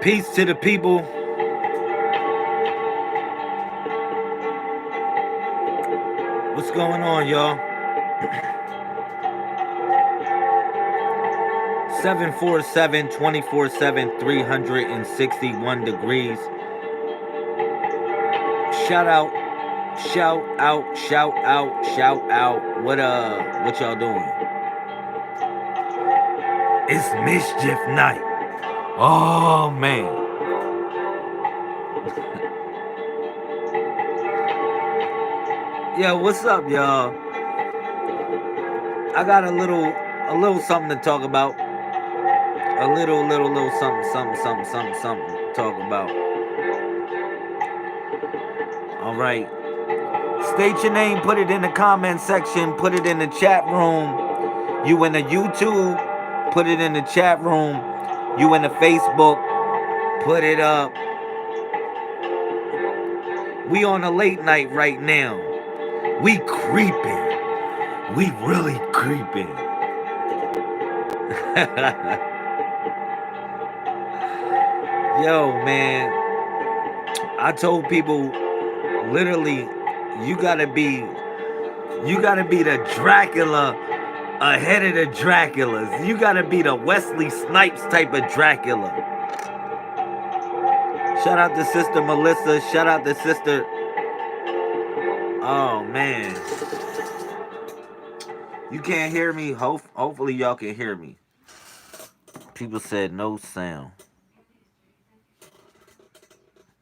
Peace to the people. What's going on, y'all? 747 24/7 361 degrees. Shout out, shout out, shout out, shout out. What y'all doing? It's Mischief Night. Oh man. Yo, what's up, y'all? I got a little something to talk about. A little something to talk about. All right. State your name, put it in the comment section, put it in the chat room. You in the YouTube, put it in the chat room. You in the Facebook, put it up. We on a late night right now. We creeping. We really creeping. Yo, man. I told people literally you gotta be the Dracula ahead of the Draculas. You gotta be the Wesley Snipes type of Dracula. Shout out to Sister Melissa. Shout out to Sister. Oh man. You can't hear me. Hopefully y'all can hear me. People said no sound.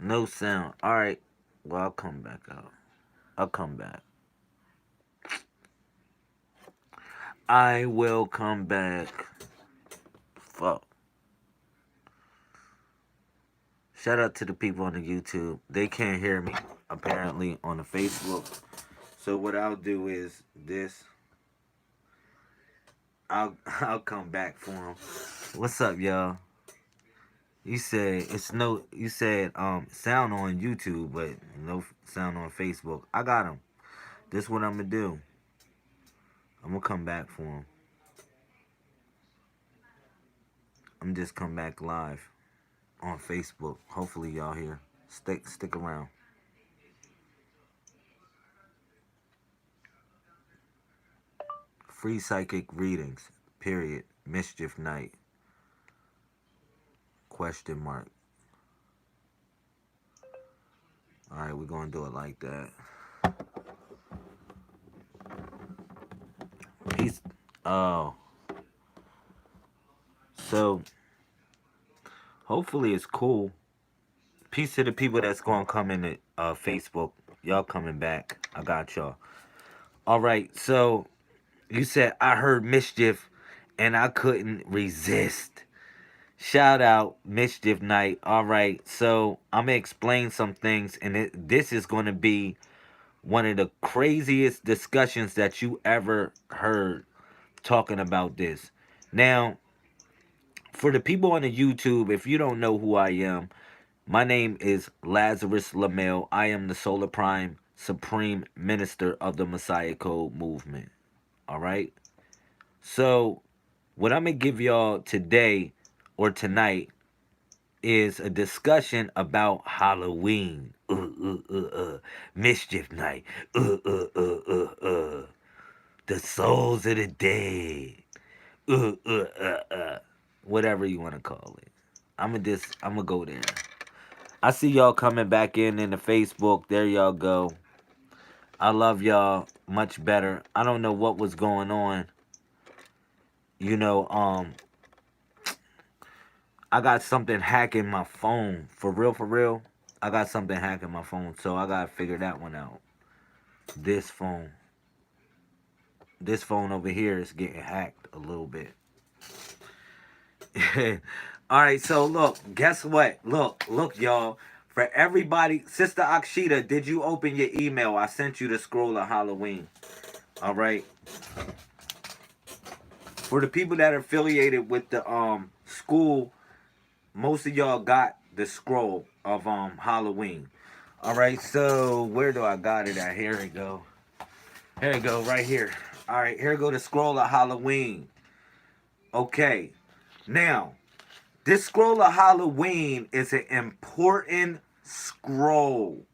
No sound. Alright. Well, I'll come back out. I'll come back. I will come back. Fuck. Shout out to the people on the YouTube. They can't hear me, apparently, on the Facebook. So what I'll do is this. I'll come back for them. What's up, y'all? You said sound on YouTube, but no sound on Facebook. I got them. This what I'm gonna do. I'm gonna come back for them. I'm just come back live on Facebook. Hopefully y'all here. Stick around. Free psychic readings. Period. Mischief Night. Question mark. Alright, we're gonna do it like that. Peace. Oh. So hopefully it's cool. Peace to the people that's gonna come in the Facebook. Y'all coming back. I got y'all. Alright, so you said I heard mischief and I couldn't resist. Shout out Mischief Night. Alright, so I'm gonna explain some things, and this is gonna be one of the craziest discussions that you ever heard talking about this. Now, for the people on the YouTube, if you don't know who I am, my name is Lazarus Lamel. I am the Solar Prime Supreme Minister of the Messiah Code Movement. All right? So, what I'm going to give y'all today or tonight is a discussion about Halloween. Mischief Night. The souls of the dead. Whatever you want to call it. I'm gonna go there. I see y'all coming back in the Facebook. There y'all go. I love y'all much better. I don't know what was going on. You know, I got something hacking my phone. For real. I got something hacking my phone, so I gotta figure that one out. This phone. This phone over here is getting hacked a little bit. Alright, so look, guess what? Look, y'all. For everybody, Sister Akshita, did you open your email? I sent you the scroll of Halloween. Alright. For the people that are affiliated with the school, most of y'all got the scroll of Halloween. Alright, so where do I got it at? Here we go. Here we go, right here. Alright, here go the scroll of Halloween. Okay. Now, This scroll of Halloween is an important scroll.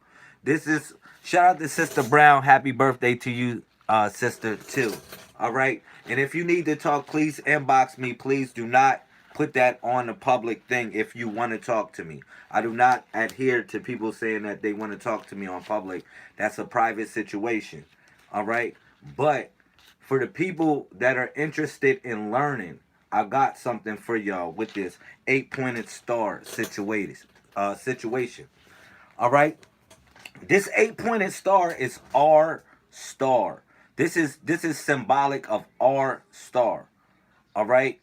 This is shout out to Sister Brown. Happy birthday to you, sister, too. All right. And if you need to talk, please inbox me. Please do not put that on the public thing if you want to talk to me. I do not adhere to people saying that they want to talk to me on public. That's a private situation. All right. But for the people that are interested in learning, I got something for y'all with this 8-pointed star situation. All right. This 8-pointed star is our star. This is symbolic of our star. All right.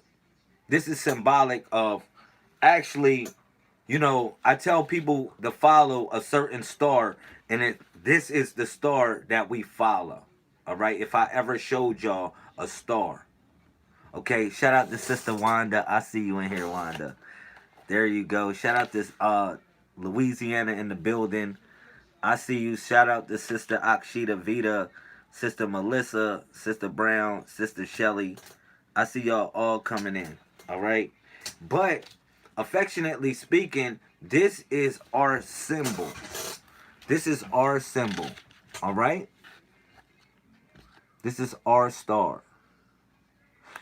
This is symbolic of actually, I tell people to follow a certain star, and this is the star that we follow. All right. If I ever showed y'all a star. Okay, shout out to Sister Wanda. I see you in here, Wanda. There you go. Shout out to Louisiana in the building. I see you. Shout out to Sister Akshita Vita, Sister Melissa, Sister Brown, Sister Shelly. I see y'all all coming in. All right. But affectionately speaking, this is our symbol. This is our symbol. All right. This is our star.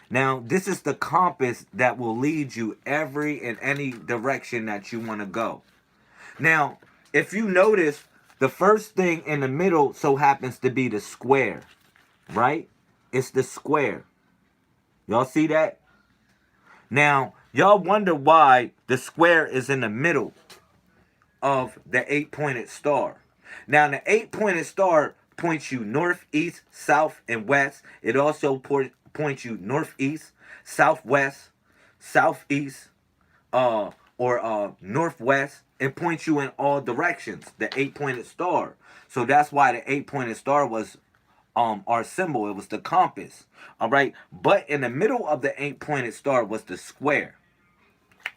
Now, this is the compass that will lead you every and any direction that you want to go. Now, if you notice, the first thing in the middle so happens to be the square, right? It's the square. Y'all see that? Now, y'all wonder why the square is in the middle of the 8-pointed star. Now, the 8-pointed star points you north, east, south, and west. It also points you northeast, southwest, southeast, or northwest. It points you in all directions. The 8-pointed star. So that's why the 8-pointed star was our symbol. It was the compass. All right. But in the middle of the 8-pointed star was the square.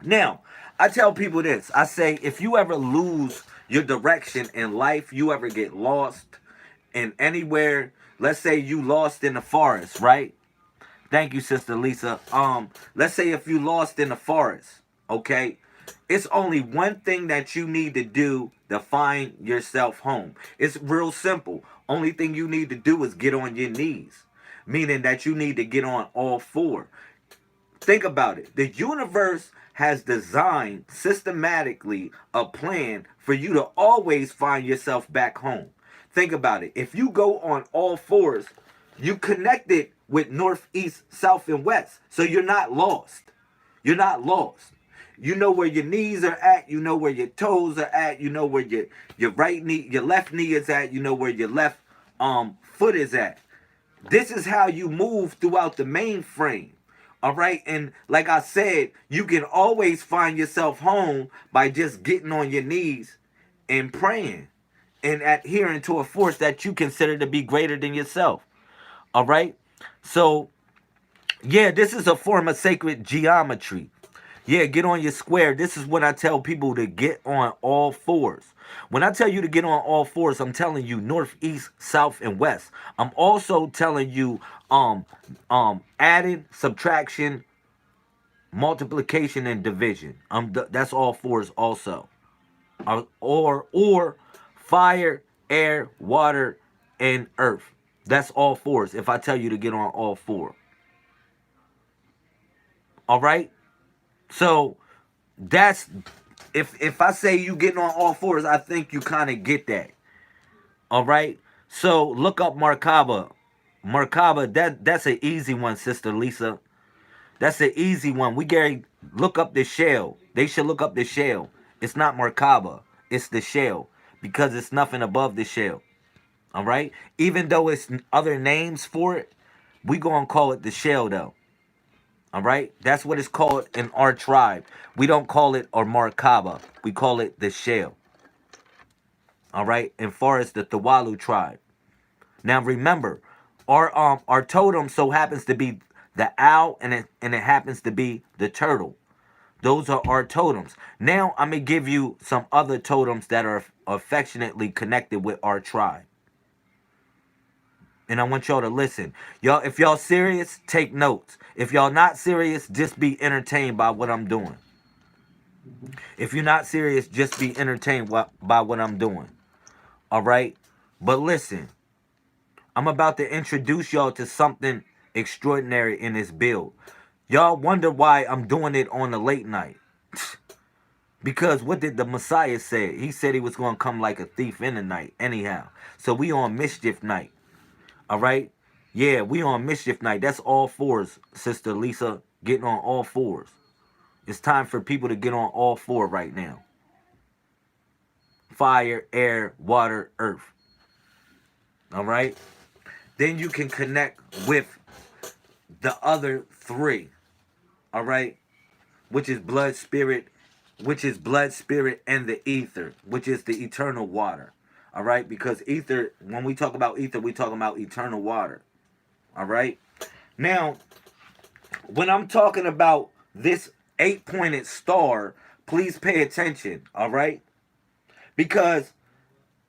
Now, I tell people this. I say, if you ever lose your direction in life, you ever get lost in anywhere, let's say you lost in the forest, right? Thank you, Sister Lisa. Let's say if you lost in the forest, okay? It's only one thing that you need to do to find yourself home. It's real simple. Only thing you need to do is get on your knees, meaning that you need to get on all four. Think about it. The universe has designed systematically a plan for you to always find yourself back home. Think about it. If you go on all fours, you connected with north, east, south, and west. So you're not lost. You're not lost. You know where your knees are at. You know where your toes are at. You know where your right knee, your left knee is at. You know where your left foot is at. This is how you move throughout the mainframe. All right. And like I said, you can always find yourself home by just getting on your knees and praying and adhering to a force that you consider to be greater than yourself. All right. So, yeah, this is a form of sacred geometry. Yeah, get on your square. This is when I tell people to get on all fours. When I tell you to get on all fours, I'm telling you north, east, south, and west. I'm also telling you adding, subtraction, multiplication, and division. That's all fours also. Or fire, air, water, and earth. That's all fours. If I tell you to get on all four. All right. So that's if I say you getting on all fours, I think you kind of get that. All right. So look up Merkaba. Merkaba, that's an easy one, Sister Lisa. That's an easy one. We Gary look up the shell. They should look up the shell. It's not Merkaba. It's the shell because it's nothing above the shell. All right. Even though it's other names for it, we gonna call it the shell though. All right, that's what it's called in our tribe. We don't call it or Markaba. We call it the shell. All right, and far as the Tawalu tribe. Now remember, our totem so happens to be the owl, and it happens to be the turtle. Those are our totems. Now I'm gonna give you some other totems that are affectionately connected with our tribe. And I want y'all to listen. Y'all, if y'all serious, take notes. If y'all not serious, just be entertained by what I'm doing. If you're not serious, just be entertained by what I'm doing. All right? But listen, I'm about to introduce y'all to something extraordinary in this build. Y'all wonder why I'm doing it on the late night. Because what did the Messiah say? He said he was going to come like a thief in the night, anyhow. So we on Mischief Night. All right? Yeah, we on Mischief Night. That's all fours, Sister Lisa. Getting on all fours. It's time for people to get on all four right now. Fire, air, water, earth. All right? Then you can connect with the other three. All right? Which is blood, spirit, and the ether, which is the eternal water. All right? Because ether, when we talk about ether, we talk about eternal water. All right? Now, when I'm talking about this 8-pointed star, please pay attention. All right? Because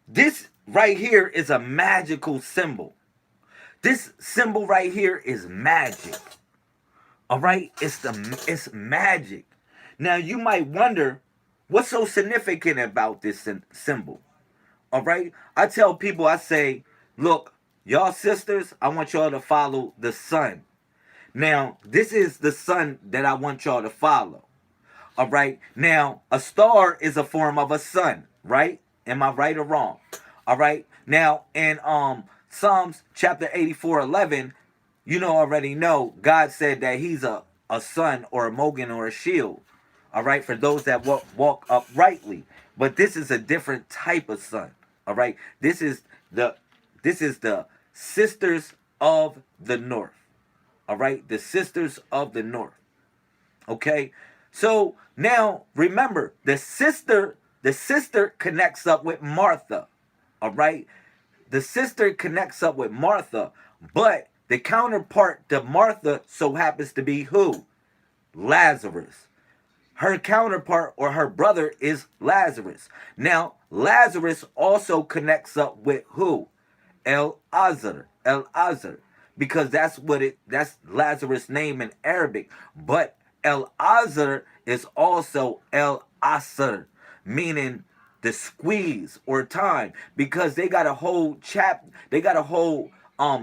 this right here is a magical symbol. This symbol right here is magic. All right? It's magic. Now you might wonder what's so significant about this symbol. All right? I tell people, I say, look, y'all sisters, I want y'all to follow the sun. Now, this is the sun that I want y'all to follow. All right? Now, a star is a form of a sun, right? Am I right or wrong? All right? Now, in Psalms chapter 84:11, you know already know, God said that he's a sun or a mogan or a shield. All right? For those that walk uprightly. But this is a different type of sun. All right? This is the sisters of the north. All right? The sisters of the north. Okay? So now remember, the sister connects up with Martha. All right? The sister connects up with Martha, but the counterpart to Martha so happens to be who? Lazarus. Her counterpart or her brother is Lazarus. Now, Lazarus also connects up with who? El Azar. Because that's Lazarus' name in Arabic. But El Azar is also El Asr, meaning the squeeze or time. Because they got a whole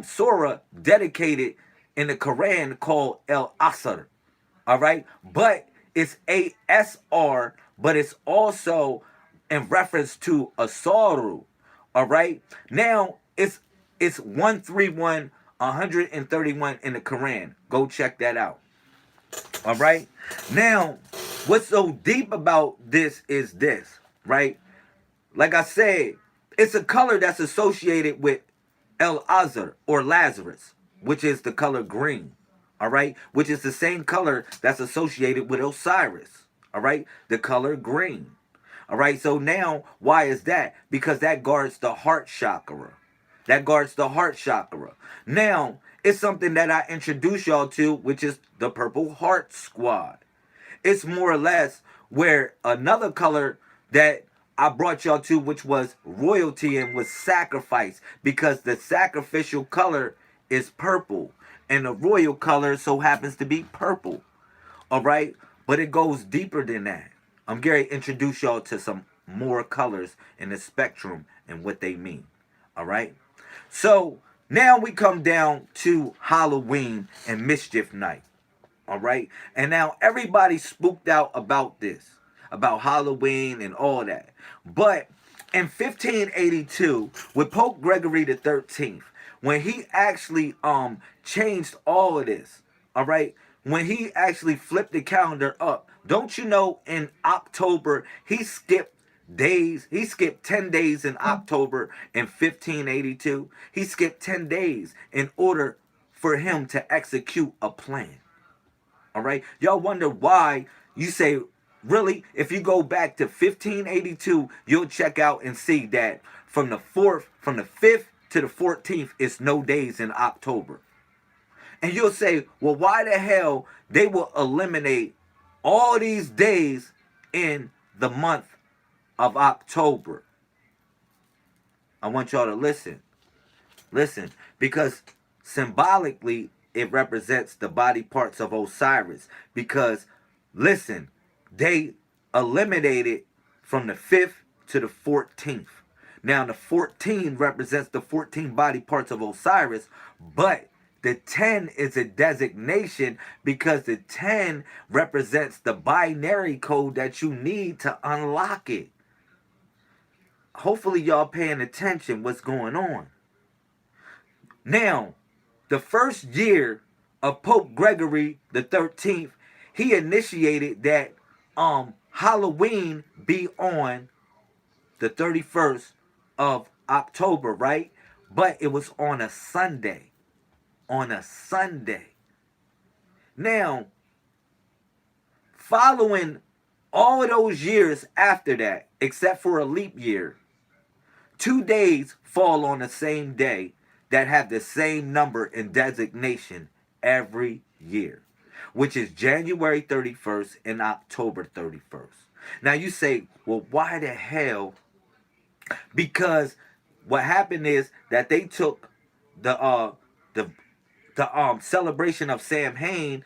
surah dedicated in the Quran called El Asr. All right, but it's ASR, but it's also in reference to Asaru. All right, now it's 131 131 in the Quran. Go check that out. All right, now what's so deep about this is this, right? Like I said, it's a color that's associated with El Azar or Lazarus, which is the color green. All right, which is the same color that's associated with Osiris. All right, the color green. All right, so now why is that? Because that guards the heart chakra. That guards the heart chakra. Now, it's something that I introduce y'all to, which is the Purple Heart Squad. It's more or less where another color that I brought y'all to, which was royalty and was sacrifice, because the sacrificial color is purple and the royal color so happens to be purple. All right, but it goes deeper than that. I'm going to introduce y'all to some more colors in the spectrum and what they mean. All right, so now we come down to Halloween and Mischief Night. All right. And now everybody's spooked out about this, about Halloween and all that. But in 1582, with Pope Gregory the 13th, when he actually changed all of this, all right, when he actually flipped the calendar up, don't you know in October he skipped days, he skipped 10 days in October in 1582. He skipped 10 days in order for him to execute a plan. All right. Y'all wonder why you say, really? If you go back to 1582, you'll check out and see that from the 5th to the 14th, it's no days in October. And you'll say, well, why the hell they will eliminate all these days in the month of October? I want y'all to listen. Listen, because symbolically it represents the body parts of Osiris. Because listen, they eliminated from the 5th to the 14th. Now, the 14 represents the 14 body parts of Osiris, but the 10 is a designation because the 10 represents the binary code that you need to unlock it. Hopefully, y'all paying attention what's going on. Now, the first year of Pope Gregory the 13th, he initiated that Halloween be on the 31st of October, right? But it was on a Sunday. On a Sunday. Now, following all of those years after that, except for a leap year, 2 days fall on the same day that have the same number and designation every year, which is January 31st and October 31st. Now you say, well, why the hell? Because what happened is that they took the celebration of Samhain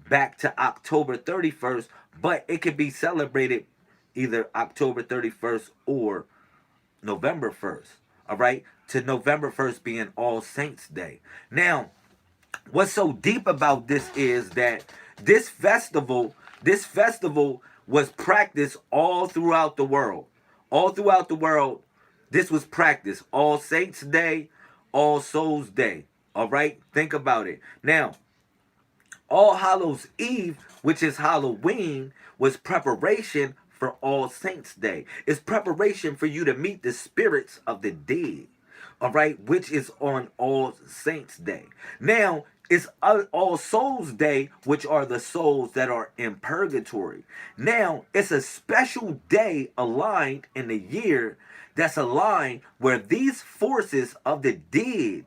back to October 31st, but it could be celebrated either October 31st or November 1st. All right, to November 1st being All Saints Day. Now, what's so deep about this is that this festival was practiced all throughout the world. All throughout the world, this was practiced. All Saints Day, All Souls Day. All right, think about it. Now, All Hallows Eve, which is Halloween, was preparation for All Saints Day. It's preparation for you to meet the spirits of the dead. All right, which is on All Saints Day. Now, it's All Souls Day, which are the souls that are in purgatory. Now, it's a special day aligned in the year that's aligned where these forces of the dead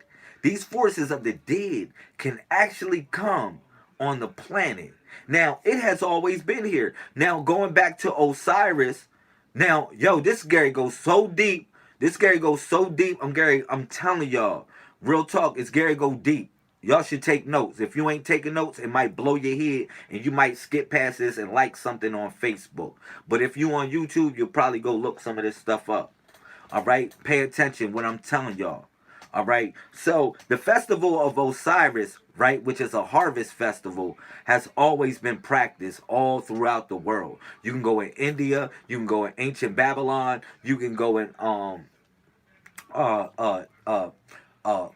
can actually come on the planet. Now, it has always been here. Now, going back to Osiris, now, yo, this Gary goes so deep. This Gary goes so deep. I'm telling y'all, real talk, it's Gary go deep. Y'all should take notes. If you ain't taking notes, it might blow your head and you might skip past this and like something on Facebook. But if you on YouTube, you'll probably go look some of this stuff up. All right? Pay attention what I'm telling y'all. All right? So, the festival of Osiris, right, which is a harvest festival, has always been practiced all throughout the world. You can go in India, you can go in ancient Babylon, you can go in uh uh uh uh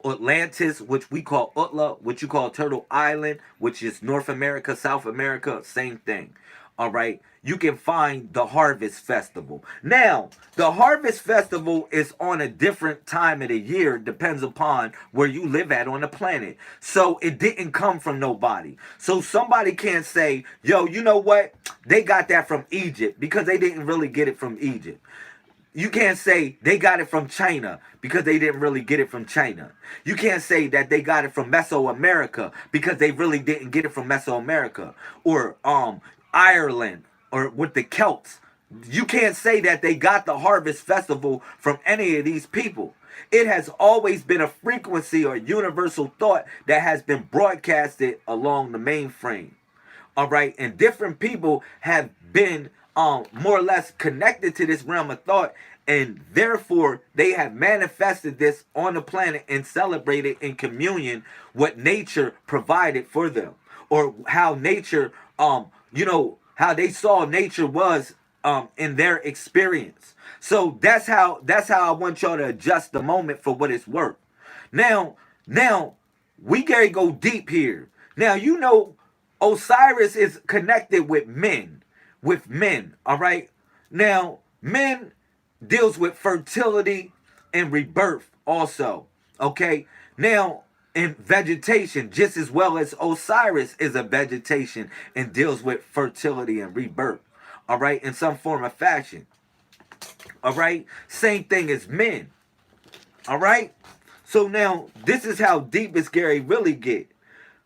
Atlantis, which we call Utla, which you call Turtle Island, which is North America, South America, same thing. All right, you can find the Harvest Festival. Now, the Harvest Festival is on a different time of the year, depends upon where you live at on the planet. So it didn't come from nobody. So somebody can't say, yo, you know what? They got that from Egypt, because they didn't really get it from Egypt. You can't say they got it from China because they didn't really get it from China. You can't say that they got it from Mesoamerica because they really didn't get it from Mesoamerica. Or Ireland, or with the Celts. You can't say that they got the Harvest Festival from any of these people. It has always been a frequency or universal thought that has been broadcasted along the mainframe. All right, and different people have been more or less connected to this realm of thought, and therefore they have manifested this on the planet and celebrated in communion what nature provided for them, or how nature how they saw nature was in their experience. So that's how I want y'all to adjust the moment for what it's worth. Now we gotta go deep here. Now, Osiris is connected with men. All right? Now, men deals with fertility and rebirth also. Okay? Now, in vegetation, just as well as Osiris is a vegetation and deals with fertility and rebirth. All right? In some form or fashion. All right? Same thing as men. All right? So now, this is how deep it's Gary really get.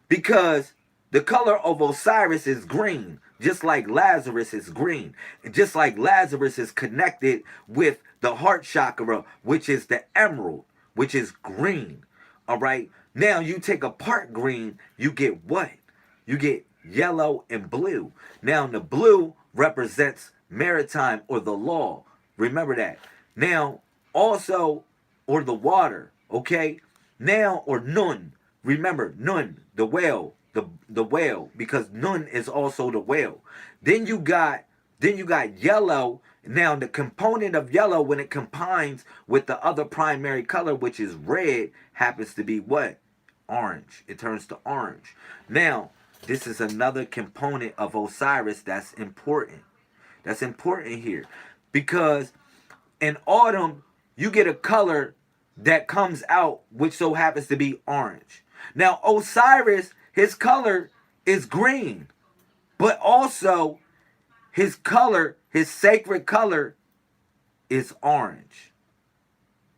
Because the color of Osiris is green, just like Lazarus is green. And just like Lazarus is connected with the heart chakra, which is the emerald, which is green. All right. Now you take apart green, you get what? You get yellow and blue. Now the blue represents maritime or the law. Remember that. Now, also, or the water, okay? Now, or Nun. Remember, Nun, the whale, the whale, because Nun is also the whale. Then you got yellow. Now, the component of yellow, when it combines with the other primary color, which is red, happens to be what? Orange. It turns to orange. Now, this is another component of Osiris that's important. That's important here. Because in autumn, you get a color that comes out, which so happens to be orange. Now, Osiris, his color is green, but also his color, his sacred color, is orange.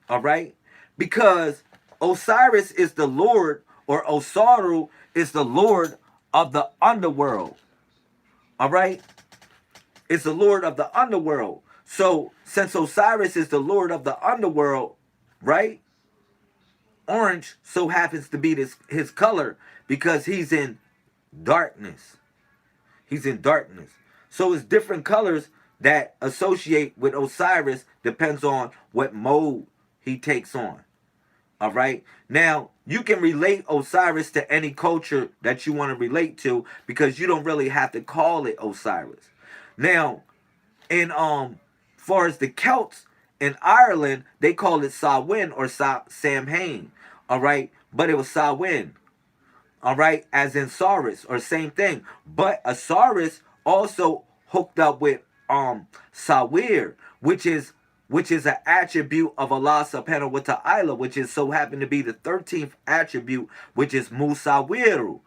All right? Because Osiris is the Lord, or Osaru is the Lord of the underworld. All right? It's the Lord of the underworld. So, since Osiris is the Lord of the underworld, right? Orange so happens to be his color because he's in darkness. He's in darkness. So it's different colors that associate with Osiris depends on what mode he takes on. All right. Now, you can relate Osiris to any culture that you want to relate to because you don't really have to call it Osiris. Now, in far as the Celts in Ireland, they call it Samhain or Samhain. All right. But it was Samhain. All right, as in Saurus, or same thing. But Osiris also hooked up with Sawir, which is an attribute of Allah subhanahu wa ta'ala, which is so happen to be the 13th attribute, which is Musawiru.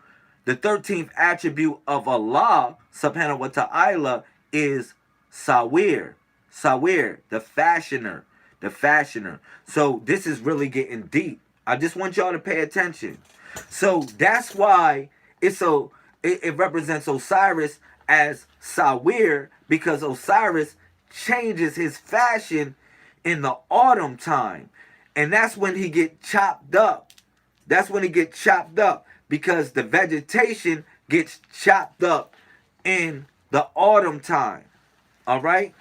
The 13th attribute of Allah subhanahu wa ta'ala is Sawir. Sawir, the fashioner. The fashioner. So this is really getting deep. I just want y'all to pay attention. So that's why it represents Osiris as Sawir, because Osiris changes his fashion in the autumn time. And that's when he get chopped up. That's when he get chopped up because the vegetation gets chopped up in the autumn time. All right?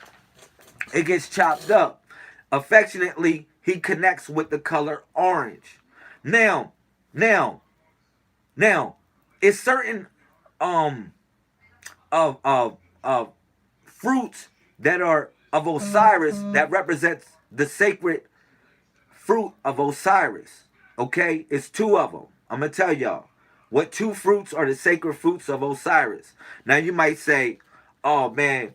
It gets chopped up. Affectionately, he connects with the color orange. Now, it's certain of fruits that are of Osiris that represents the sacred fruit of Osiris. Okay, it's two of them. I'm gonna tell y'all what two fruits are the sacred fruits of Osiris. Now you might say, "Oh man,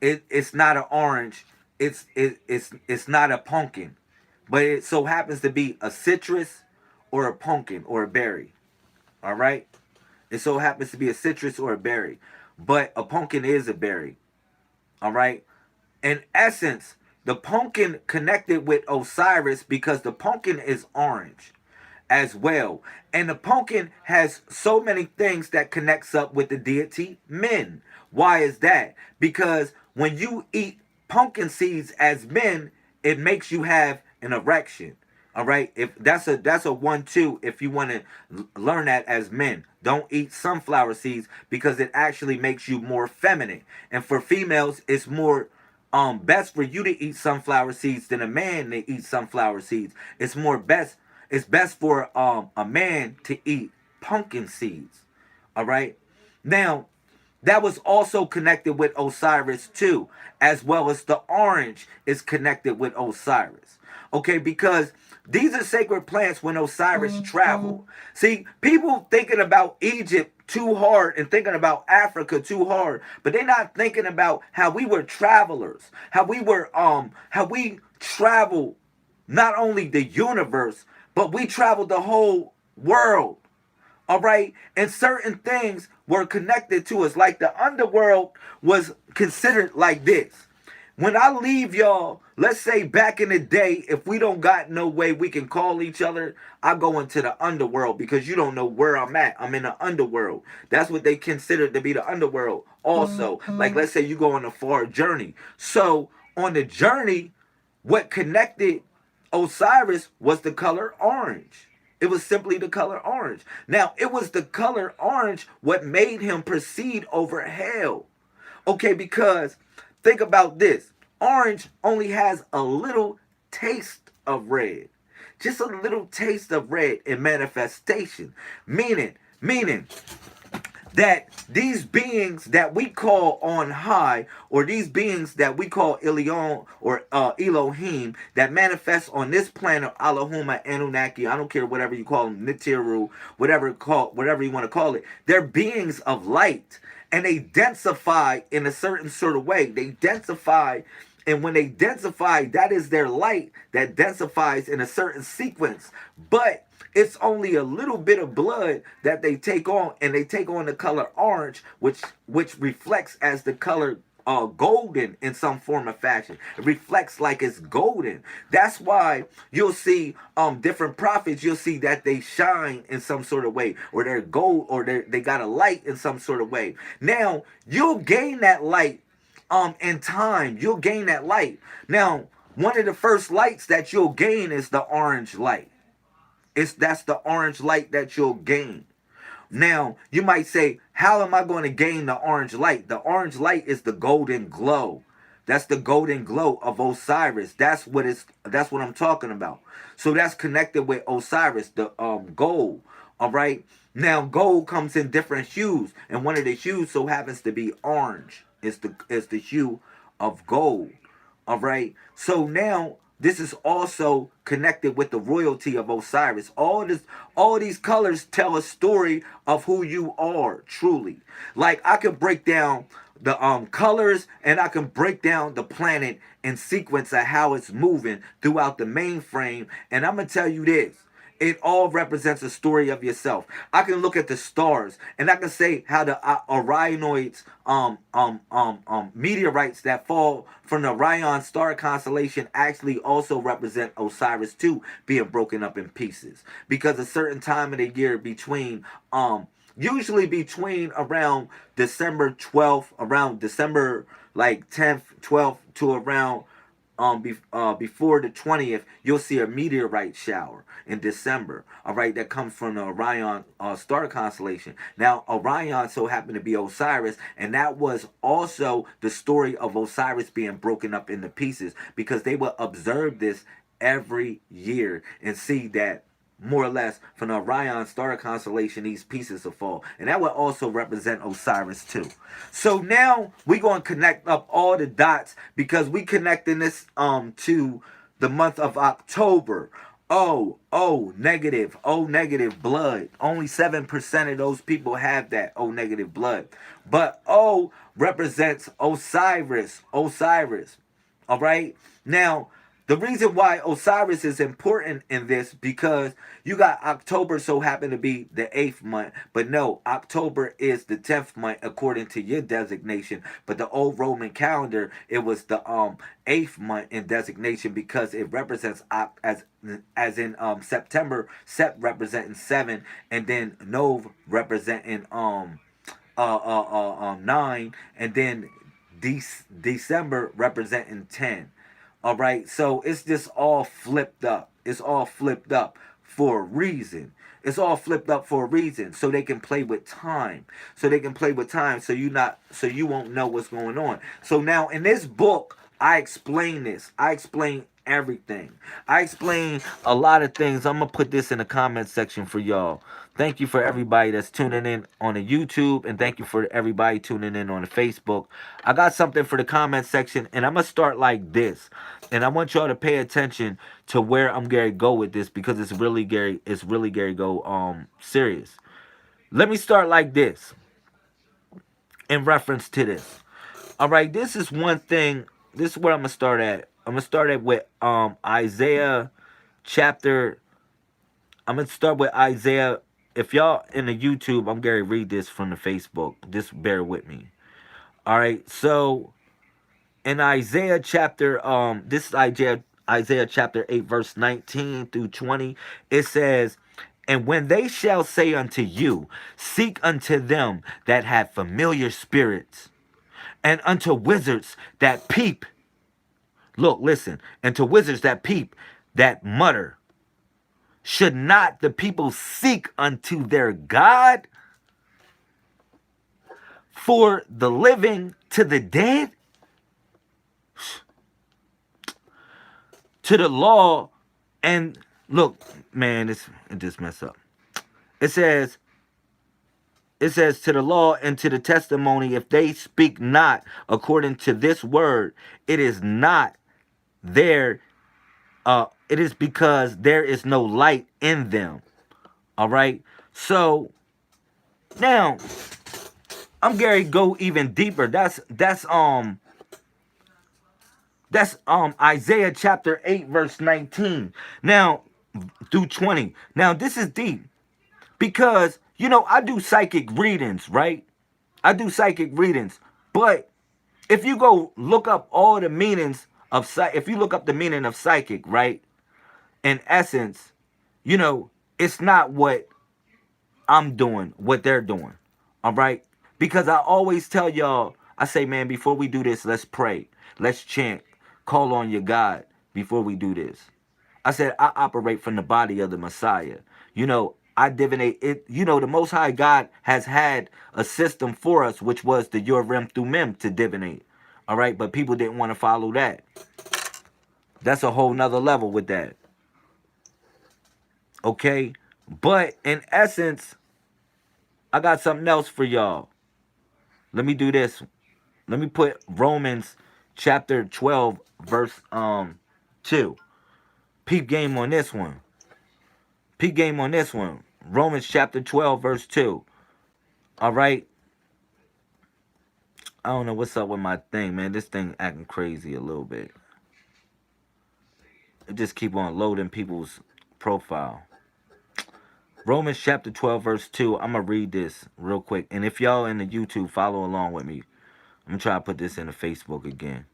it's not an orange. It's not a pumpkin, but it so happens to be a citrus or a pumpkin or a berry." All right, it so happens to be a citrus or a berry, but a pumpkin is a berry. All right. In essence, the pumpkin connected with Osiris because the pumpkin is orange as well. And the pumpkin has so many things that connects up with the deity men. Why is that? Because when you eat pumpkin seeds as men, it makes you have an erection. All right, if that's a 1-2. If you want to learn that as men, don't eat sunflower seeds because it actually makes you more feminine. And for females, it's more best for you to eat sunflower seeds than a man to eat sunflower seeds. It's more best. It's best for a man to eat pumpkin seeds. All right. Now, that was also connected with Osiris too, as well as the orange is connected with Osiris. Okay, because these are sacred plants when Osiris traveled. See, people thinking about Egypt too hard and thinking about Africa too hard, but they're not thinking about how we were travelers, how we traveled not only the universe, but we traveled the whole world. All right. And certain things were connected to us. Like the underworld was considered like this. When I leave y'all, let's say back in the day, if we don't got no way we can call each other, I go into the underworld because you don't know where I'm at. I'm in the underworld. That's what they consider to be the underworld. Also, like let's say you go on a far journey. So on the journey, what connected Osiris was the color orange. It was simply the color orange. Now, it was the color orange what made him proceed over hell. Okay, because think about this. Orange only has a little taste of red. Just a little taste of red in manifestation. Meaning that these beings that we call on high, or these beings that we call Elion or Elohim, that manifest on this planet, Allahumma, Anunnaki, I don't care whatever you call them, Nitiru, whatever you want to call it, they're beings of light, and they densify in a certain sort of way. They densify, and when they densify, that is their light that densifies in a certain sequence. But it's only a little bit of blood that they take on, and they take on the color orange, which reflects as the color golden in some form or fashion. It reflects like it's golden. That's why you'll see different prophets. You'll see that they shine in some sort of way, or they're gold, or they got a light in some sort of way. Now you'll gain that light in time. You'll gain that light. Now, one of the first lights that you'll gain is the orange light. That's the orange light that you'll gain. Now, you might say, how am I going to gain the orange light? The orange light is the golden glow. That's the golden glow of Osiris. That's what I'm talking about. So that's connected with Osiris, the gold. All right. Now gold comes in different hues, and one of the hues so happens to be orange. It's the hue of gold. All right. So now this is also connected with the royalty of Osiris. All these colors tell a story of who you are truly. Like I can break down the colors, and I can break down the planet in sequence of how it's moving throughout the mainframe. And I'm gonna tell you this. It all represents a story of yourself. I can look at the stars, and I can say how the Orionoids, meteorites that fall from the Orion star constellation actually also represent Osiris too, being broken up in pieces. Because a certain time of the year between, usually between around December 12th, around December like 10th, 12th to around before the 20th, you'll see a meteorite shower in December. All right, that comes from the Orion star constellation. Now, Orion so happened to be Osiris, and that was also the story of Osiris being broken up into pieces, because they would observe this every year and see that more or less from the Orion star constellation these pieces will fall, and that would also represent Osiris too. So now we're going to connect up all the dots, because we connecting this to the month of October. O negative blood. Only 7% of those people have that O negative blood, but O represents Osiris. All right. Now, the reason why Osiris is important in this, because you got October so happen to be the 8th month, but no, October is the 10th month according to your designation. But the old Roman calendar, it was the 8th month in designation, because it represents as in September, Sep representing 7, and then Nov representing 9, and then December representing 10. All right, so it's just all flipped up. It's all flipped up for a reason. It's all flipped up for a reason, so they can play with time. So they can play with time, so you won't know what's going on. So now in this book, I explain this. I explain everything. I explain a lot of things. I'm gonna put this in the comment section for y'all. Thank you for everybody that's tuning in on the YouTube, and thank you for everybody tuning in on the Facebook. I got something for the comment section, and I'm gonna start like this. And I want y'all to pay attention to where I'm Gary go with this, because it's really Gary go serious. Let me start like this in reference to this. All right, this is one thing. This is where I'm gonna start at. I'm gonna start at with Isaiah chapter. I'm gonna start with Isaiah. If y'all in the YouTube, I'm Gary read this from the Facebook. Just bear with me. All right, so in Isaiah chapter this is Isaiah chapter 8 verse 19 through 20, it says, and when they shall say unto you, seek unto them that have familiar spirits, and unto wizards that peep, look, listen, and to wizards that peep, that mutter, should not the people seek unto their God? For the living to the dead, to the law, and look, man, it just messed up. It says, to the law and to the testimony, if they speak not according to this word, it is not there. It is because there is no light in them. All right. So now I'm Gary. Go even deeper. That's Isaiah chapter 8 verse 19. Now through 20. Now this is deep because I do psychic readings, right? I do psychic readings, but if you go look up all the meanings of if you look up the meaning of psychic, right? In essence, it's not what I'm doing, what they're doing. All right? Because I always tell y'all, I say, man, before we do this, let's pray. Let's chant. Call on your God before we do this. I said, I operate from the body of the Messiah. I divinate it. The Most High God has had a system for us, which was the Urim Thummim to divinate. All right? But people didn't want to follow that. That's a whole nother level with that. Okay? But in essence, I got something else for y'all. Let me do this. Let me put Romans chapter 12 verse 2. Peep game on this one. Peep game on this one. Romans chapter 12 verse 2. All right. I don't know what's up with my thing, man. This thing acting crazy a little bit. It just keep on loading people's profile. Romans chapter 12 verse 2. I'm going to read this real quick. And if y'all in the YouTube, follow along with me. I'm going to try to put this in the Facebook again.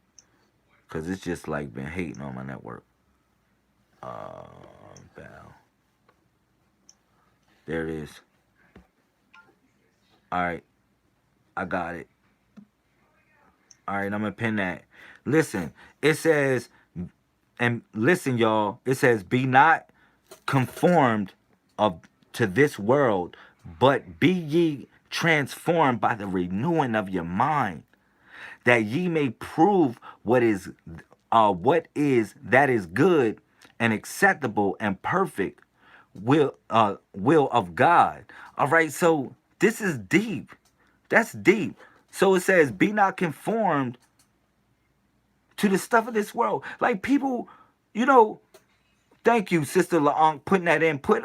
Because it's just like been hating on my network. Bow. There it is. Alright. I got it. Alright, I'm going to pin that. Listen. It says, and listen, y'all. It says, be not conformed to this world, but be ye transformed by the renewing of your mind, that ye may prove what is that is good and acceptable and perfect will of God. All right, so this is deep. That's deep. So it says, be not conformed to the stuff of this world. Like people, thank you, Sister LaAnk, putting that in. Put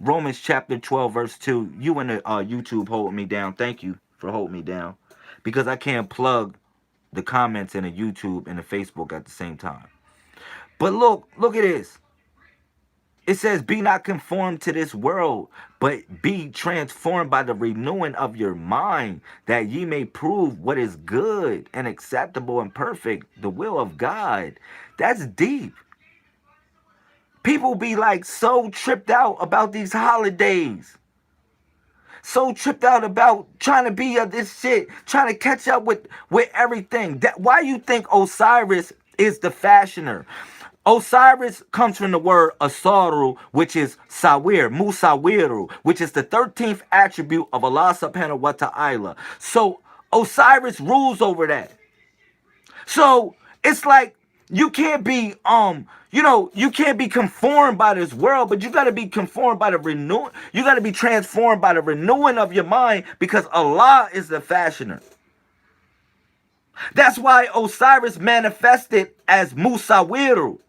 Romans chapter 12 verse 2. You in the YouTube holding me down. Thank you for holding me down, because I can't plug the comments in the YouTube and the Facebook at the same time. But look at this. It says, be not conformed to this world, but be transformed by the renewing of your mind, that ye may prove what is good and acceptable and perfect, the will of God. That's deep. People be like so tripped out about these holidays. So tripped out about trying to be of this shit, trying to catch up with everything. Why you think Osiris is the fashioner? Osiris comes from the word Asaru, which is Sawir, Musawiru, which is the 13th attribute of Allah subhanahu wa ta'ala. So Osiris rules over that. So it's like you can't be you can't be conformed by this world, but you got to be conformed by the renewing. You got to be transformed by the renewing of your mind, because Allah is the fashioner. That's why Osiris manifested as Musawiru.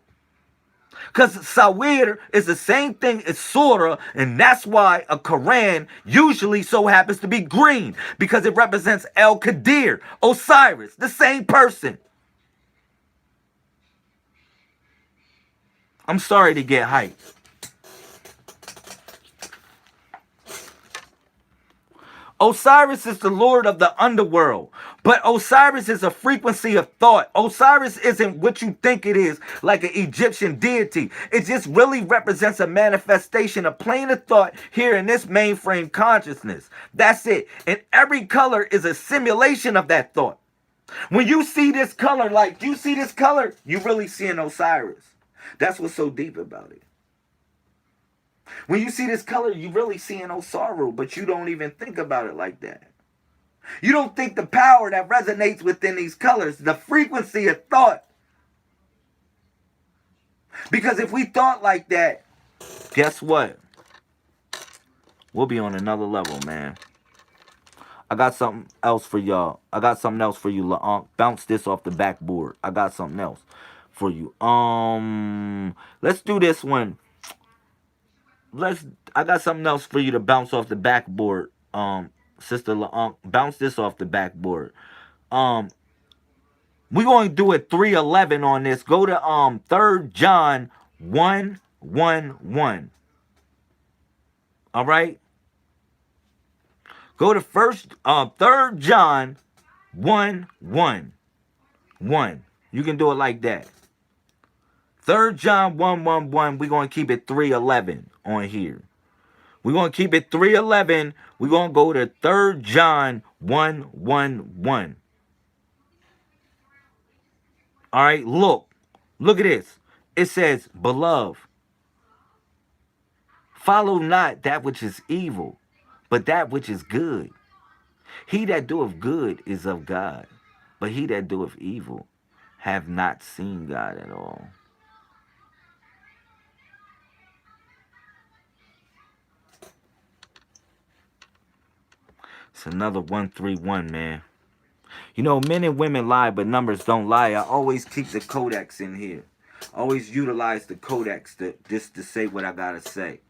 Because Sawir is the same thing as Surah, and that's why a Quran usually so happens to be green, because it represents El Qadir, Osiris, the same person. I'm sorry to get hyped. Osiris is the lord of the underworld, but Osiris is a frequency of thought. Osiris isn't what you think it is, like an Egyptian deity. It just really represents a manifestation of plane of thought here in this mainframe consciousness. That's it. And every color is a simulation of that thought. When you see this color, like you see this color, you really see an Osiris. That's what's so deep about it. When you see this color, you really see an Osaru, but you don't even think about it like that. You don't think the power that resonates within these colors, the frequency of thought. Because if we thought like that, guess what? We'll be on another level, man. I got something else for y'all. I got something else for you, LaUnc. Bounce this off the backboard. I got something else for you. Let's do this one. I got something else for you to bounce off the backboard. Sister LaUnc, bounce this off the backboard. Um, we're going to do a 311 on this. Go to 3rd John 1:1:1. All right? Go to 3rd John 1:1:1. You can do it like that. 3rd John 1:1:1. We're going to keep it 311 on here. We're going to keep it 311. We're going to go to 3rd John 1:1:1. All right, look at this. It says, beloved, follow not that which is evil, but that which is good. He that doeth good is of God, but he that doeth evil have not seen God at all. It's another 131, man. You know, men and women lie, but numbers don't lie. I always keep the codex in here. Always utilize the codex just to say what I gotta say.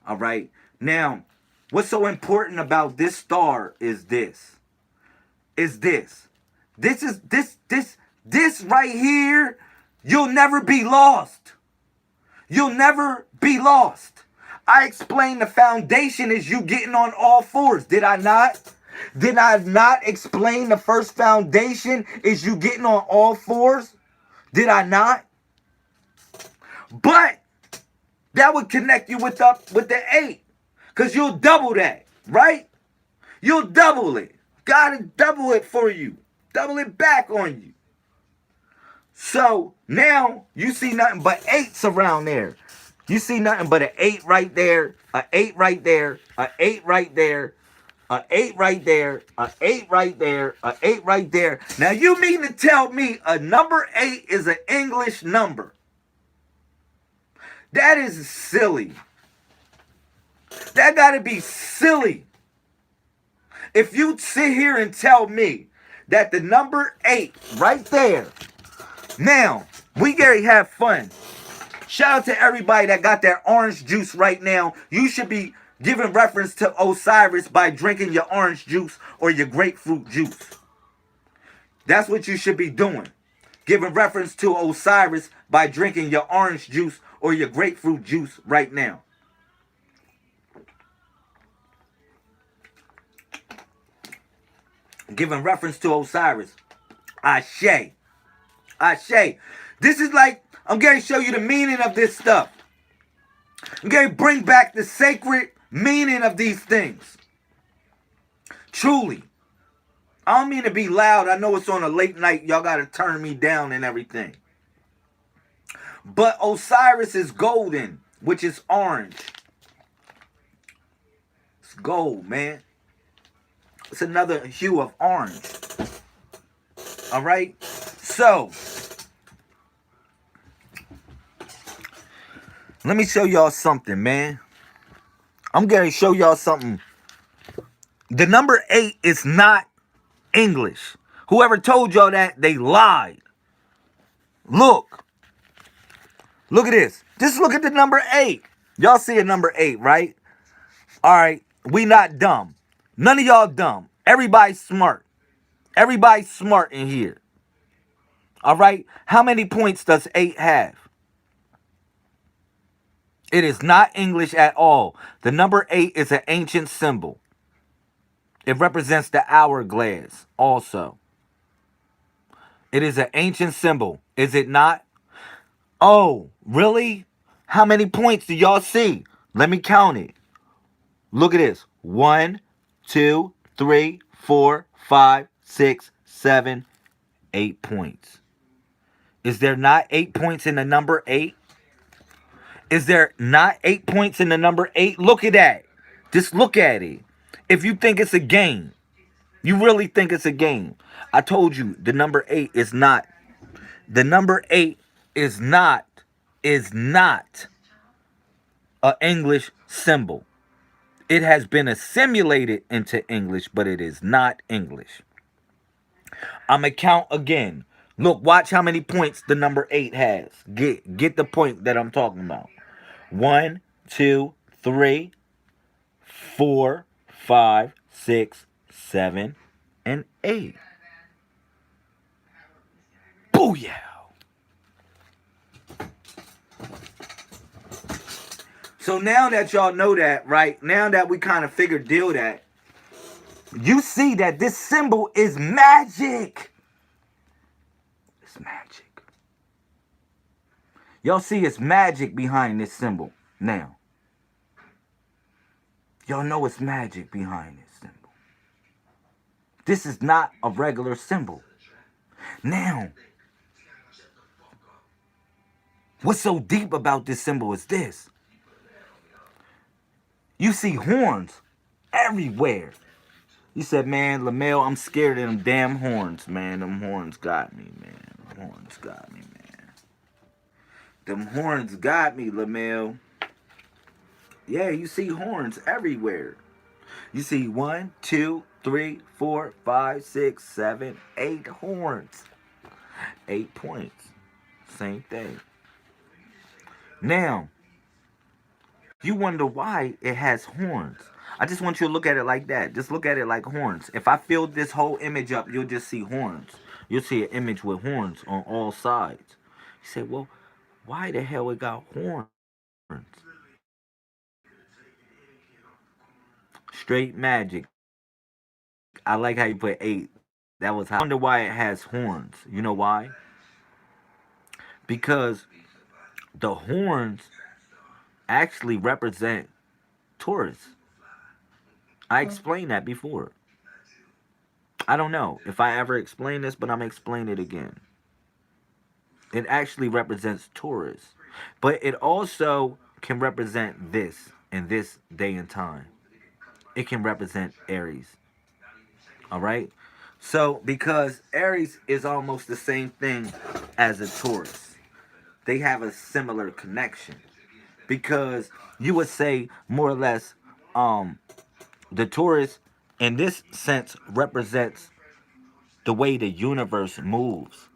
All right. Now, what's so important about this star is this. This right here. You'll never be lost. You'll never be lost. I explained the foundation is you getting on all fours. Did I not? Did I not explain the first foundation is you getting on all fours? Did I not? But that would connect you with the 8. Because you'll double that, right? You'll double it. Gotta double it for you. Double it back on you. So now you see nothing but 8s around there. You see nothing but an 8 right there, an 8 right there, an 8 right there, an 8 right there, an 8 right there, an 8 right there. Now you mean to tell me a number 8 is an English number? That is silly. That gotta be silly. If you sit here and tell me that the number 8 right there, now we gotta have fun. Shout out to everybody that got that orange juice right now. You should be giving reference to Osiris by drinking your orange juice or your grapefruit juice. That's what you should be doing. Giving reference to Osiris by drinking your orange juice or your grapefruit juice right now. Giving reference to Osiris. Ashe. Ashe. This is like, I'm going to show you the meaning of this stuff. I'm going to bring back the sacred meaning of these things. Truly. I don't mean to be loud. I know it's on a late night. Y'all got to turn me down and everything. But Osiris is golden, which is orange. It's gold, man. It's another hue of orange. All right? So, let me show y'all something, man. I'm going to show y'all something. The number 8 is not English. Whoever told y'all that, they lied. Look. Look at this. Just look at the number 8. Y'all see a number 8, right? All right. We not dumb. None of y'all dumb. Everybody's smart. Everybody's smart in here. All right. How many points does 8 have? It is not English at all. The number 8 is an ancient symbol. It represents the hourglass also. It is an ancient symbol. Is it not? Oh, really? How many points do y'all see? Let me count it. Look at this. 1, 2, 3, 4, 5, 6, 7, 8 points. Is there not 8 points in the number 8? Is there not 8 points in the number 8? Look at that. Just look at it. If you think it's a game, You really think it's a game? I told you the number 8 is not. The number 8 is not an English symbol. It has been assimilated into English, but it is not English. I'm gonna count again. Look, watch how many points the number 8 has. Get the point that I'm talking about. 1, 2, 3, 4, 5, 6, 7, and 8. Booyah! So now that y'all know that, right? Now that we kind of figured deal that, you see that this symbol is magic. It's magic. Y'all see it's magic behind this symbol now. Y'all know it's magic behind this symbol. This is not a regular symbol. Now, what's so deep about this symbol is this. You see horns everywhere. You said, man, LaMel, I'm scared of them damn horns, man. Them horns got me, man. Them horns got me, man. Them horns got me, LaMel. Yeah, you see horns everywhere. You see 1, 2, 3, 4, 5, 6, 7, 8 horns. 8 points. Same thing. Now, you wonder why it has horns. I just want you to look at it like that. Just look at it like horns. If I fill this whole image up, you'll just see horns. You'll see an image with horns on all sides. You say, well, why the hell it got horns? Straight magic. I like how you put 8. That was how. I wonder why it has horns. You know why? Because the horns actually represent Taurus. I explained that before. I don't know if I ever explained this, but I'm going to explain it again. It actually represents Taurus. But it also can represent this in this day and time. It can represent Aries. All right? So, because Aries is almost the same thing as a Taurus, they have a similar connection. Because you would say, more or less, the Taurus, in this sense, represents the way the universe moves.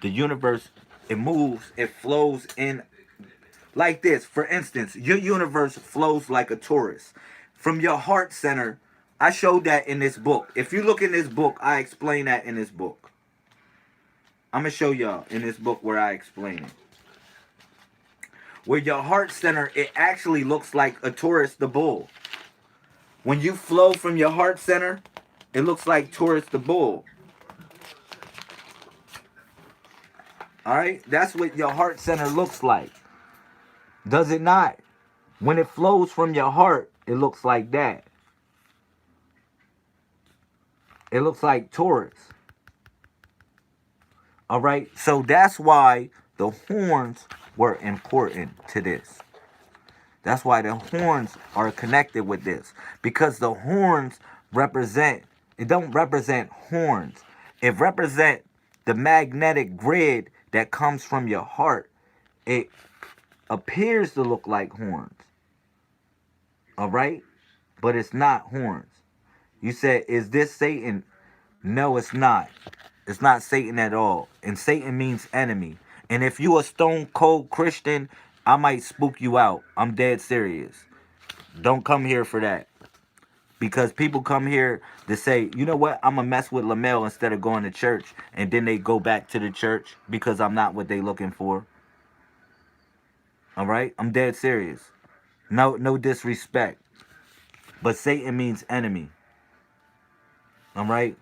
The universe, it moves, it flows in like this. For instance, your universe flows like a Taurus. From your heart center, I showed that in this book. If you look in this book, I explain that in this book. I'm going to show y'all in this book where I explain it. Where your heart center, it actually looks like a Taurus the bull. When you flow from your heart center, it looks like Taurus the bull. Alright? That's what your heart center looks like. Does it not? When it flows from your heart, it looks like that. It looks like Taurus. Alright? So that's why the horns were important to this. That's why the horns are connected with this. Because the horns represent, it don't represent horns. It represent the magnetic grid that comes from your heart. It appears to look like horns. Alright? But it's not horns. You said, is this Satan? No, it's not. It's not Satan at all. And Satan means enemy. And if you a stone cold Christian, I might spook you out. I'm dead serious. Don't come here for that. Because people come here to say, you know what, I'm going to mess with LaMel instead of going to church. And then they go back to the church because I'm not what they looking for. Alright? I'm dead serious. No disrespect. But Satan means enemy. Alright?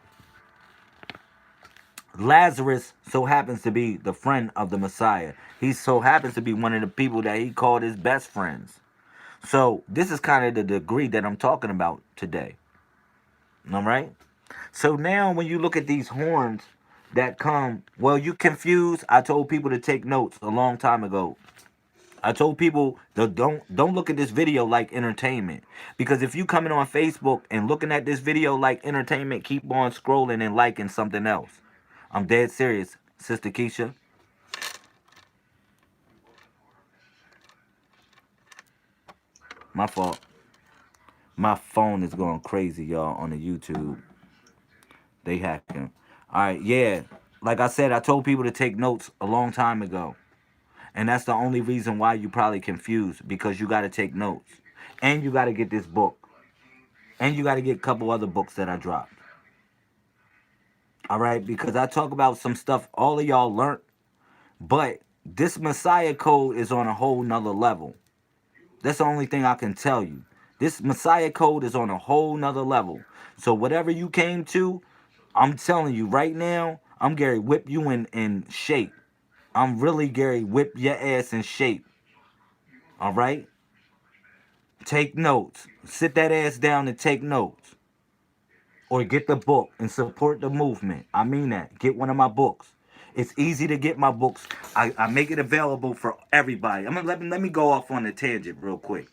Lazarus so happens to be the friend of the Messiah. He so happens to be one of the people that he called his best friends. So this is kind of the degree that I'm talking about today. All right? So now when you look at these horns that come, well, you confused. I told people to take notes a long time ago. I told people don't look at this video like entertainment, because if you coming on Facebook and looking at this video like entertainment, keep on scrolling and liking something else. I'm dead serious, Sister Keisha. My fault. My phone is going crazy, y'all, on the YouTube. They hacking. All right, yeah. Like I said, I told people to take notes a long time ago. And that's the only reason why you probably confused, because you got to take notes. And you got to get this book. And you got to get a couple other books that I dropped. All right, because I talk about some stuff all of y'all learned, but this Messiah code is on a whole nother level. That's the only thing I can tell you. This Messiah code is on a whole nother level. So whatever you came to, I'm telling you right now, I'm Gary whip you in shape. I'm really Gary whip your ass in shape. All right? Take notes. Sit that ass down and take notes. Or get the book and support the movement. I mean that. Get one of my books. It's easy to get my books. I make it available for everybody. I'm gonna let me go off on a tangent real quick.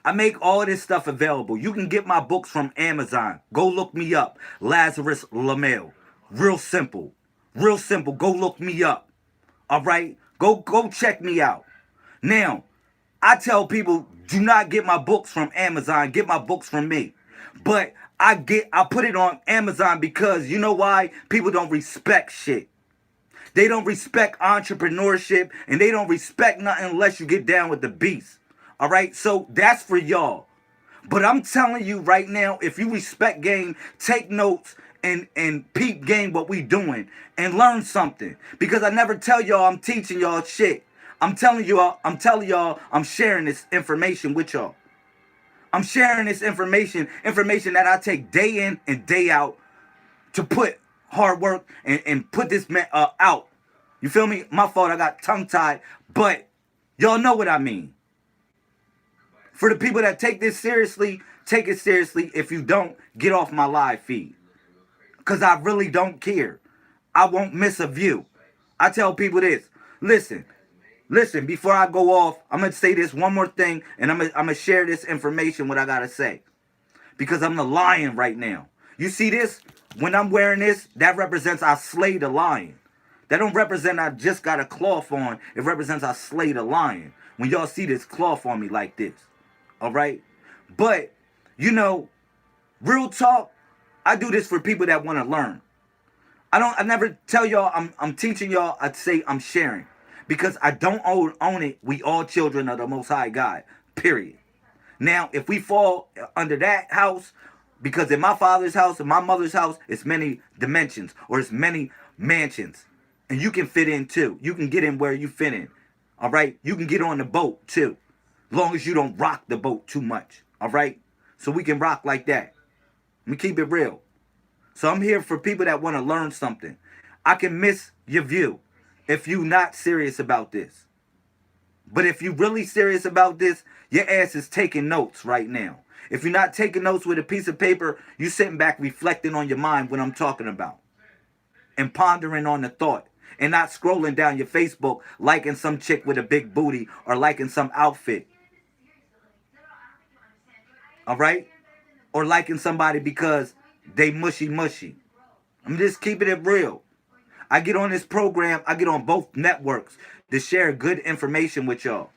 I make all of this stuff available. You can get my books from Amazon. Go look me up. Lazarus Lamel. Real simple. Real simple. Go look me up. All right? Go check me out. Now, I tell people, do not get my books from Amazon. Get my books from me. But I put it on Amazon because you know why? People don't respect shit. They don't respect entrepreneurship, and they don't respect nothing unless you get down with the beast. All right? So that's for y'all. But I'm telling you right now, if you respect game, take notes and peep game what we doing and learn something. Because I never tell y'all I'm teaching y'all shit. I'm telling y'all I'm sharing this information with y'all. I'm sharing this information that I take day in and day out to put hard work and put this out. You feel me? My fault, I got tongue tied, but y'all know what I mean. For the people that take this seriously, take it seriously. If you don't, get off my live feed. Because I really don't care. I won't miss a view. I tell people this. Listen, before I go off, I'm going to say this one more thing, and I'm going to share this information, what I got to say. Because I'm the lion right now. You see this? When I'm wearing this, that represents I slayed a lion. That don't represent I just got a cloth on. It represents I slayed a lion. When y'all see this cloth on me like this. All right? But, you know, real talk, I do this for people that want to learn. I never tell y'all I'm teaching y'all. I say I'm sharing. Because I don't own it. We all children of the Most High God. Period. Now, if we fall under that house, because in my father's house and my mother's house, it's many dimensions or it's many mansions. And you can fit in too. You can get in where you fit in. All right? You can get on the boat too. As long as you don't rock the boat too much. All right? So we can rock like that. Let me keep it real. So I'm here for people that want to learn something. I can miss your view if you're not serious about this. But if you're really serious about this, your ass is taking notes right now. If you're not taking notes with a piece of paper, you sitting back reflecting on your mind what I'm talking about. And pondering on the thought. And not scrolling down your Facebook liking some chick with a big booty or liking some outfit. All right? Or liking somebody because they mushy. I'm just keeping it real. I get on this program, I get on both networks to share good information with y'all.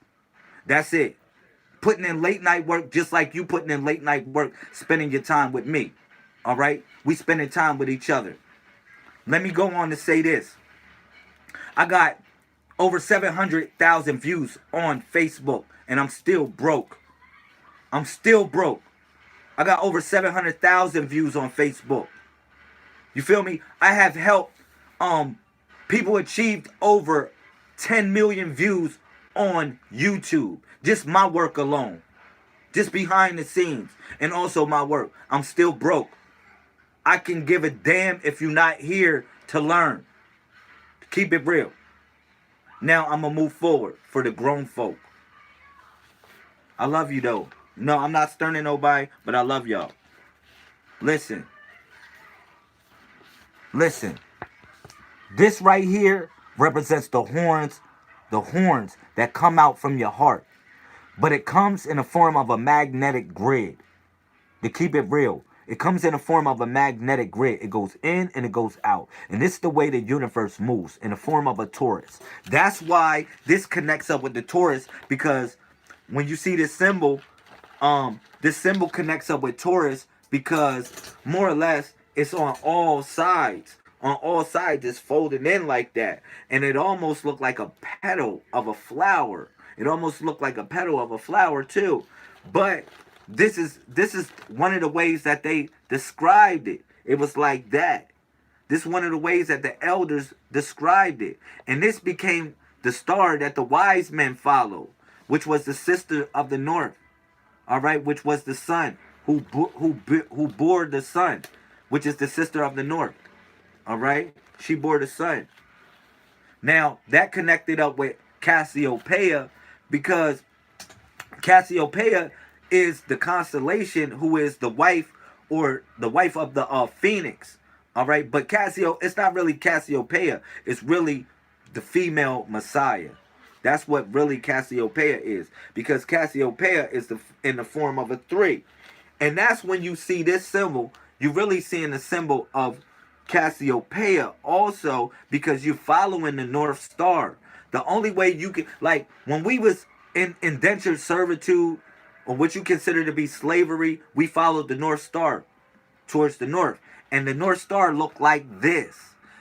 That's it. Putting in late night work just like you putting in late night work, spending your time with me. All right? We spending time with each other. Let me go on to say this. I got over 700,000 views on Facebook and I'm still broke. I'm still broke. I got over 700,000 views on Facebook. You feel me? I have helped people achieved over 10 million views on YouTube. Just my work alone. Just behind the scenes. And also my work. I'm still broke. I can give a damn if you're not here to learn. Keep it real. Now I'm going to move forward for the grown folk. I love you though. No, I'm not stunning nobody, but I love y'all. Listen. This right here represents the horns the horns that come out from your heart. But it comes in the form of a magnetic grid. To keep it real, it comes in the form of a magnetic grid. It goes in and it goes out. And this is the way the universe moves, in the form of a torus. That's why this connects up with the torus, because when you see this symbol connects up with Taurus, because more or less it's on all sides. On all sides, it's folded in like that. And it almost looked like a petal of a flower. It almost looked like a petal of a flower too. But this is one of the ways that they described it. It was like that. This is one of the ways that the elders described it. And this became the star that the wise men followed, which was the sister of the north. All right, which was the sun, who bore the sun, which is the sister of the north. All right, she bore the sun. Now that connected up with Cassiopeia, because Cassiopeia is the constellation who is the wife, or the wife of the phoenix. All right, but it's not really Cassiopeia. It's really the female Messiah. That's what really Cassiopeia is, because Cassiopeia is in the form of a 3. And that's when you see this symbol, you really seeing the symbol of Cassiopeia also, because you're following the North Star. The only way you can, like when we was in indentured servitude, or what you consider to be slavery, we followed the North Star towards the north. And the North Star looked like this.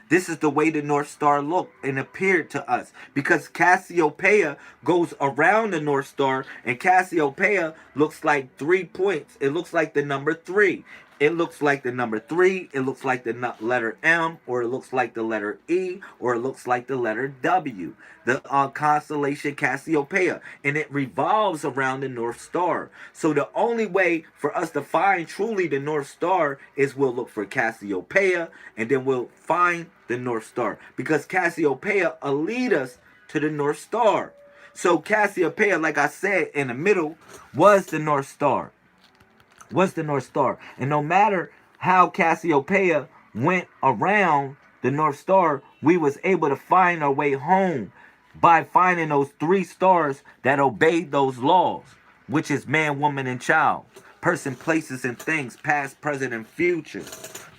This is the way the North Star looked and appeared to us, because Cassiopeia goes around the North Star, and Cassiopeia looks like 3 points. It looks like the number 3. It looks like the number 3. It looks like the letter M, or it looks like the letter E, or it looks like the letter W. The constellation Cassiopeia, and it revolves around the North Star. So the only way for us to find truly the North Star is we'll look for Cassiopeia, and then we'll find the North Star, because Cassiopeia will lead us to the North Star. So Cassiopeia, like I said, in the middle was the North Star. Was the North Star. And no matter how Cassiopeia went around the North Star, we was able to find our way home by finding those 3 stars that obeyed those laws, which is man, woman, and child. Person, places, and things, past, present, and future.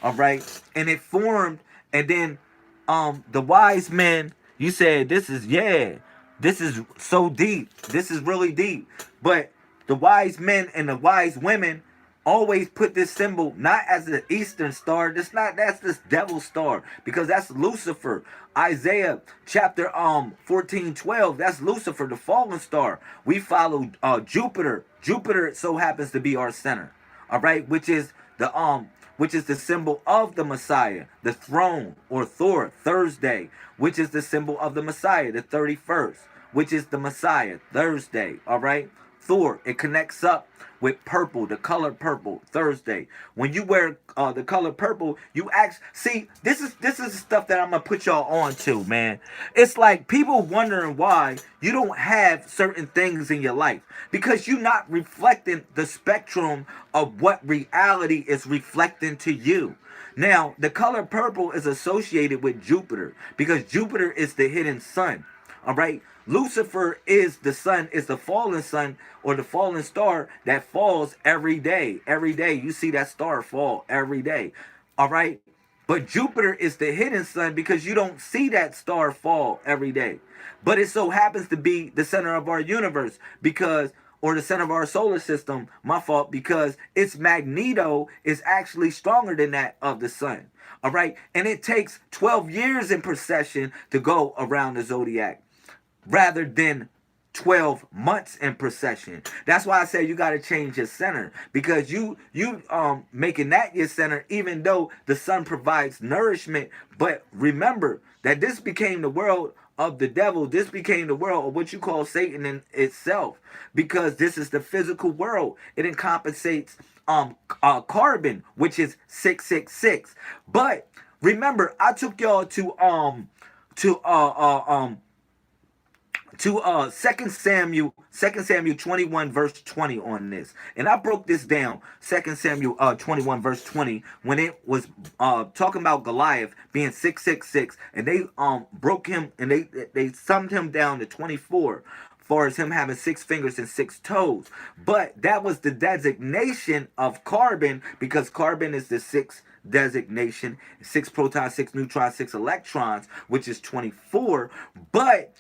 All right? And it formed, and then the wise men, you said this is so deep. This is really deep. But the wise men and the wise women always put this symbol not as the eastern star. That's this devil star, because that's Lucifer. Isaiah chapter 14:12. That's Lucifer, the fallen star. We follow Jupiter. Jupiter so happens to be our center. All right, which is the symbol of the Messiah, the throne, or Thor, Thursday, which is the symbol of the Messiah, the 31st, which is the Messiah, Thursday. All right, Thor, it connects up with purple, the color purple, Thursday. When you wear the color purple, you see, this is the stuff that I'm gonna put y'all on to, man. It's like people wondering why you don't have certain things in your life, because you're not reflecting the spectrum of what reality is reflecting to you. Now, the color purple is associated with Jupiter, because Jupiter is the hidden sun. All right, Lucifer is the sun, is the fallen sun, or the fallen star that falls every day. Every day you see that star fall every day. All right, but Jupiter is the hidden sun, because you don't see that star fall every day. But it so happens to be the center of our universe, because, or the center of our solar system, my fault, because its magneto is actually stronger than that of the sun. All right, and it takes 12 years in precession to go around the zodiac, rather than 12 months in precession. That's why I say you got to change your center, because you making that your center, even though the sun provides nourishment. But remember that this became the world of the devil. This became the world of what you call Satan in itself, because this is the physical world. It encompasses carbon, which is 666. But remember, I took y'all to to second Samuel 21 verse 20 on this. And I broke this down. Second Samuel 21 verse 20, when it was talking about Goliath being 666, and they broke him, and they summed him down to 24, far as him having 6 fingers and 6 toes. But that was the designation of carbon, because carbon is the sixth designation: 6 protons, 6 neutrons, 6 electrons, which is 24. But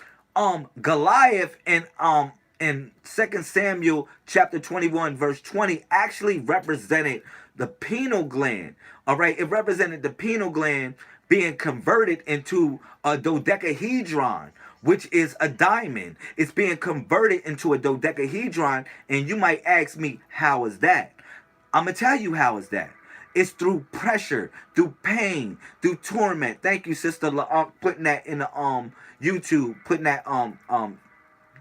Goliath in Second Samuel chapter 21 verse 20 actually represented the pineal gland. All right, it represented the pineal gland being converted into a dodecahedron, which is a diamond. It's being converted into a dodecahedron, and you might ask me, how is that? I'm gonna tell you how is that. It's through pressure, through pain, through torment. Thank you, Sister putting that in the YouTube, putting that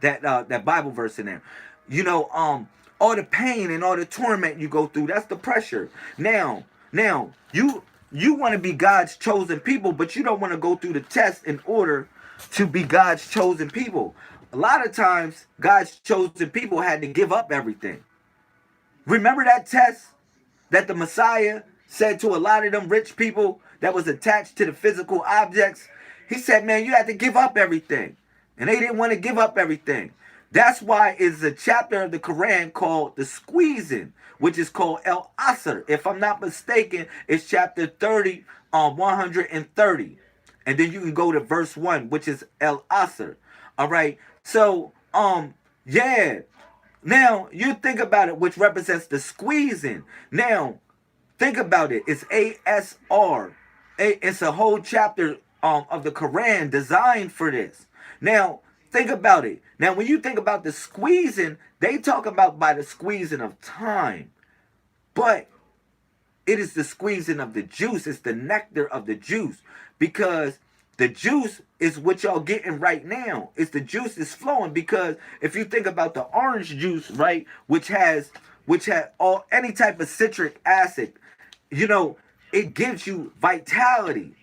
that Bible verse in there. You know, all the pain and all the torment you go through, that's the pressure. Now, you want to be God's chosen people, but you don't want to go through the test in order to be God's chosen people. A lot of times, God's chosen people had to give up everything. Remember that test that the Messiah said to a lot of them rich people that was attached to the physical objects? He said, man, you have to give up everything. And they didn't want to give up everything. That's why it's a chapter of the Quran called the squeezing, which is called El Asr. If I'm not mistaken, it's chapter 30, 130. And then you can go to verse 1, which is El Asr. All right. So, yeah. Now, you think about it, which represents the squeezing. Now, think about it. It's ASR. It's a whole chapter of the Quran designed for this. Now, think about it. Now, when you think about the squeezing, they talk about by the squeezing of time. But it is the squeezing of the juice. It's the nectar of the juice. Because the juice is what y'all getting right now. It's the juice is flowing. Because if you think about the orange juice, right, which has all any type of citric acid, you know, it gives you vitality.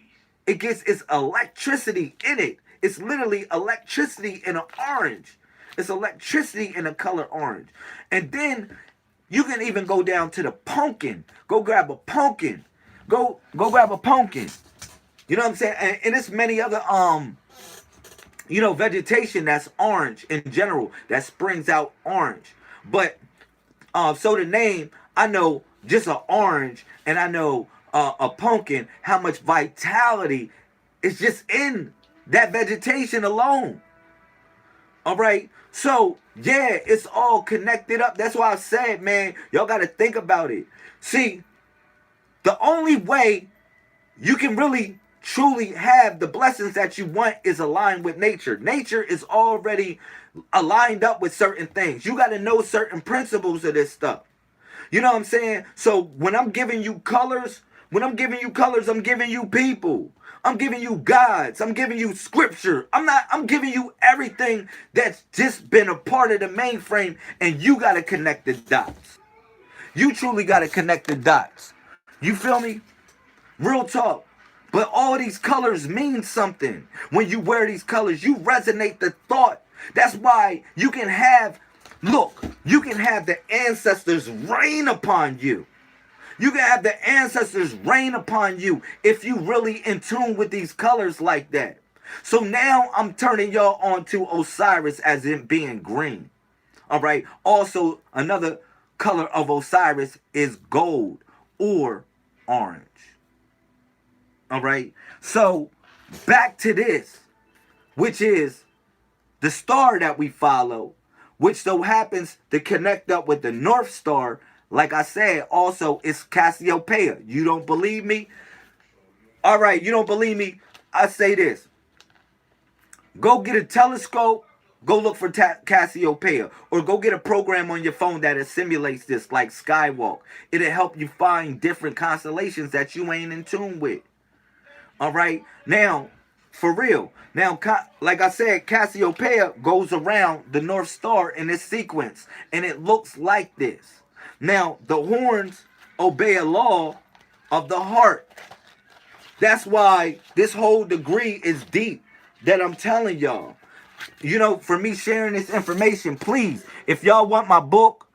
It gets its electricity in it. It's literally electricity in an orange. It's electricity in a color orange. And then you can even go down to the pumpkin. Go grab a pumpkin. Go grab a pumpkin. You know what I'm saying? And there's many other you know, vegetation that's orange in general, that springs out orange. But so the name, I know just an orange, and I know a pumpkin, how much vitality is just in that vegetation alone. All right. So, yeah, it's all connected up. That's why I said, man, y'all got to think about it. See, the only way you can really truly have the blessings that you want is aligned with nature. Nature is already aligned up with certain things. You got to know certain principles of this stuff. You know what I'm saying? So when I'm giving you colors, I'm giving you people. I'm giving you gods. I'm giving you scripture. I'm giving you everything that's just been a part of the mainframe, and you got to connect the dots. You truly got to connect the dots. You feel me? Real talk. But all these colors mean something. When you wear these colors, you resonate the thought. That's why you can have, you can have the ancestors rain upon you. You can have the ancestors rain upon you if you really in tune with these colors like that. So now I'm turning y'all on to Osiris as in being green. All right. Also, another color of Osiris is gold or orange. All right. So back to this, which is the star that we follow, which so happens to connect up with the North Star. Like I said, also, it's Cassiopeia. You don't believe me? All right, you don't believe me? I say this. Go get a telescope. Go look for Cassiopeia. Or go get a program on your phone that simulates this, like Skywalk. It'll help you find different constellations that you ain't in tune with. All right? Now, for real. Now, like I said, Cassiopeia goes around the North Star in this sequence. And it looks like this. Now, the horns obey a law of the heart. That's why this whole degree is deep that I'm telling y'all. for me sharing this information, please, if y'all want my book,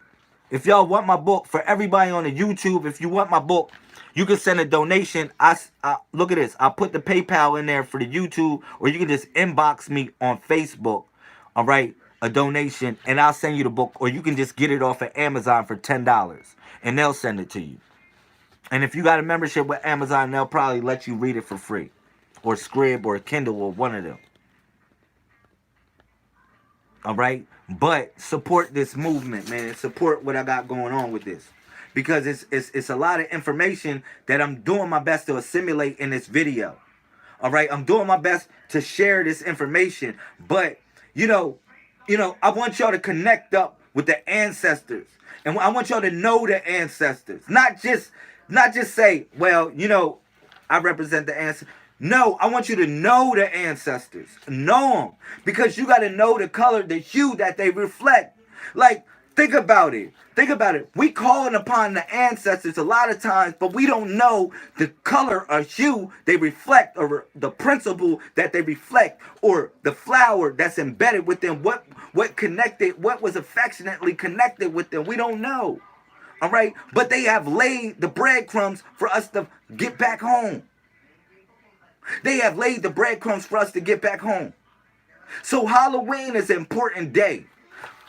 for everybody on the YouTube, if you want my book, you can send a donation. I look at this. I put the PayPal in there for the YouTube, or you can just inbox me on Facebook. All right, a donation, and I'll send you the book, or you can just get it off of Amazon for $10, and they'll send it to you. And if you got a membership with Amazon, they'll probably let you read it for free, or Scrib, or Kindle, or one of them. All right, but support this movement, man. Support what I got going on with this, because it's a lot of information that I'm doing my best to assimilate in this video. All right, I'm doing my best to share this information, but I want y'all to connect up with the ancestors, and I want y'all to know the ancestors, not just say, well, I represent the ancestors. No, I want you to know the ancestors. Know them. Because you got to know the color, the hue that they reflect. Like, think about it. Think about it. We calling upon the ancestors a lot of times, but we don't know the color or hue they reflect, or the principle that they reflect, or the flower that's embedded with them. What was affectionately connected with them. We don't know. All right? But they have laid the breadcrumbs for us to get back home. They have laid the breadcrumbs for us to get back home. So Halloween is an important day.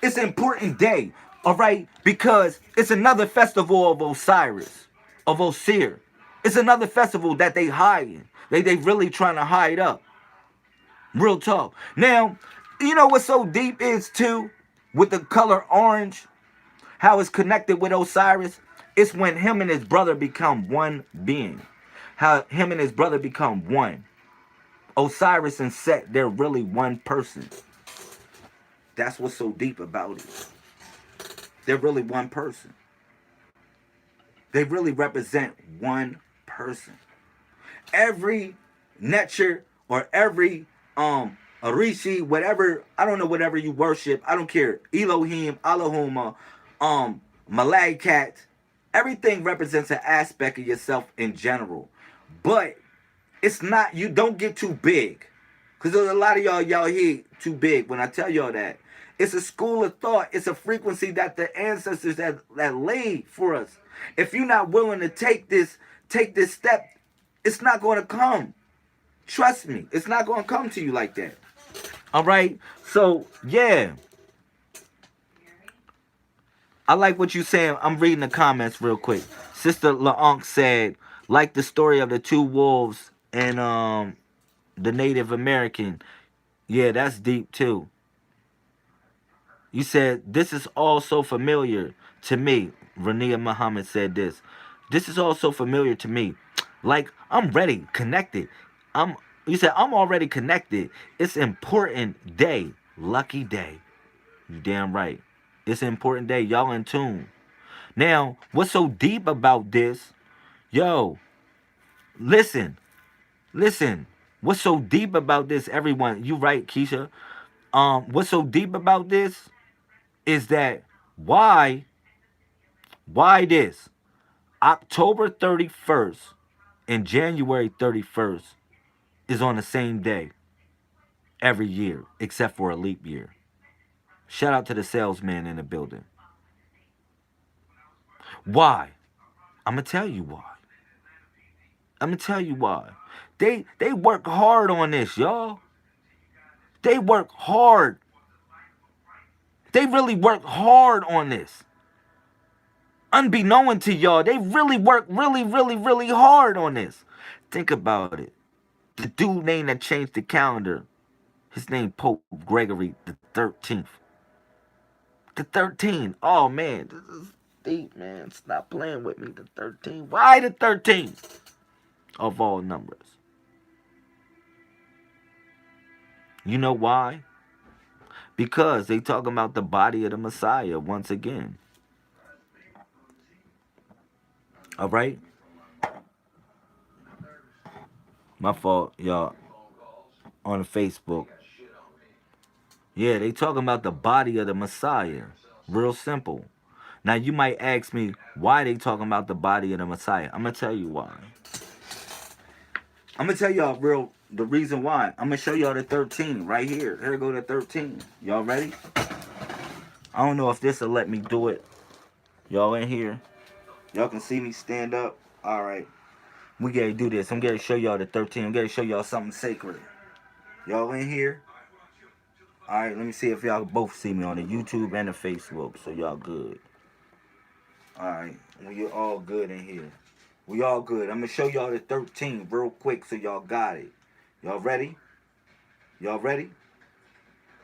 It's an important day, all right? Because it's another festival of Osiris, of Osir. It's another festival that they hiding. They really trying to hide up. Real talk. Now, you know what's so deep is too, with the color orange, how it's connected with Osiris? It's when him and his brother become one being. How him and his brother become one. Osiris and Set, they're really one person. That's what's so deep about it. They're really one person. They really represent one person. Every Netcher, or every Arishi, whatever, I don't know, whatever you worship, I don't care. Elohim, Allahumma, Malaikat, everything represents an aspect of yourself in general. But it's not, you don't get too big. Because there's a lot of y'all here too big when I tell y'all that. It's a school of thought. It's a frequency that the ancestors that laid for us. If you're not willing to take this step, it's not going to come. Trust me, it's not going to come to you like that. All right? So, yeah. I like what you're saying. I'm reading the comments real quick. Sister LaUnc said, like the story of the two wolves and the Native American. Yeah, that's deep too. You said, this is all so familiar to me. Rania Muhammad said this. This is all so familiar to me. Like, I'm ready, connected. You said, I'm already connected. It's important day. Lucky day. You damn right. It's an important day. Y'all in tune. Now, what's so deep about this? Yo, listen. What's so deep about this, everyone? You right, Keisha. What's so deep about this is that why this? October 31st and January 31st is on the same day every year, except for a leap year. Shout out to the salesman in the building. Why? I'm going to tell you why. They work hard on this, y'all. They work hard. They really work hard on this. Unbeknown to y'all, they really work really hard on this. Think about it. The dude name that changed the calendar, his name Pope Gregory the 13th. The 13th. Oh man, this is deep, man. Stop playing with me. The 13th. Why the 13th? Of all numbers. You know why? Because they talking about the body of the Messiah once again. All right? My fault, y'all. On Facebook. Yeah, they talking about the body of the Messiah. Real simple. Now, you might ask me, why they talking about the body of the Messiah? I'm going to tell you why. I'm going to tell y'all the reason why. I'm gonna show y'all the 13 right here. Here go the 13. Y'all ready? I don't know if this will let me do it. Y'all in here? Y'all can see me stand up. All right. We gotta do this. I'm gonna show y'all the 13. I'm gonna show y'all something sacred. Y'all in here? All right. Let me see if y'all both see me on the YouTube and the Facebook. So y'all good. All right. We all good in here. We all good. I'm gonna show y'all the 13 real quick so y'all got it. Y'all ready? Y'all ready?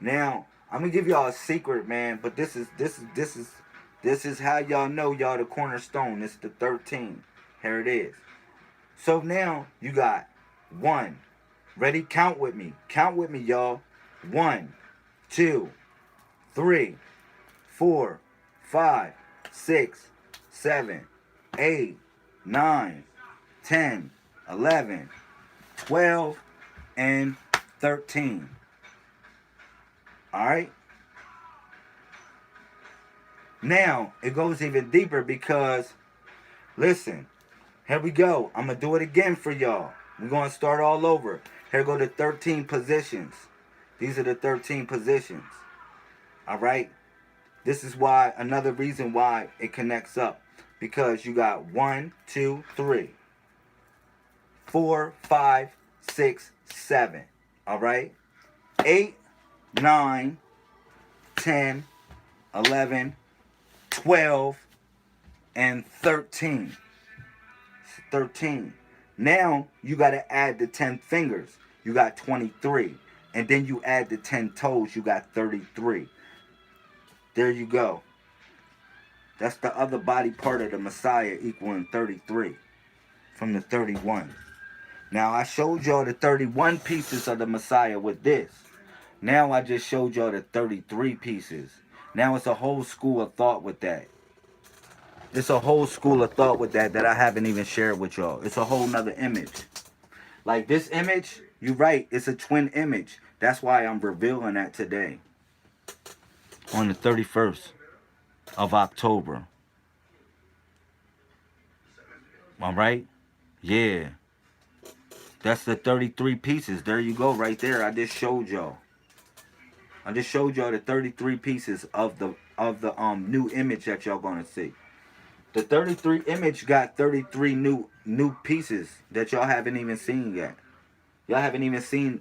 Now, I'm gonna give y'all a secret, man, but this is how y'all know y'all the cornerstone. It's the 13. Here it is. So now you got 1. Ready? Count with me. Count with me, y'all. 1, 2, 3, 4, 5, 6, 7, 8, 9, 10, 11, 12, and 13. Alright? Now, it goes even deeper because, listen, here we go. I'm going to do it again for y'all. We're going to start all over. Here go the 13 positions. These are the 13 positions. Alright? This is why, another reason why it connects up. Because you got 1, 2, 3, 4, 5, 6, 7. Alright? 8, 9, 10, 11, 12, and 13. 13. Now you got to add the 10 fingers. You got 23. And then you add the 10 toes. You got 33. There you go. That's the other body part of the Messiah equaling 33 from the 31. Now I showed y'all the 31 pieces of the Messiah with this. Now I just showed y'all the 33 pieces. Now it's a whole school of thought with that. It's a whole school of thought with that I haven't even shared with y'all. It's a whole nother image. Like this image, you're right, it's a twin image. That's why I'm revealing that today. On the 31st of October. Alright? Yeah. That's the 33 pieces. There you go, right there. I just showed y'all. I just showed y'all the 33 pieces of the new image that y'all gonna see. The 33 image got 33 new pieces that y'all haven't even seen yet. Y'all haven't even seen,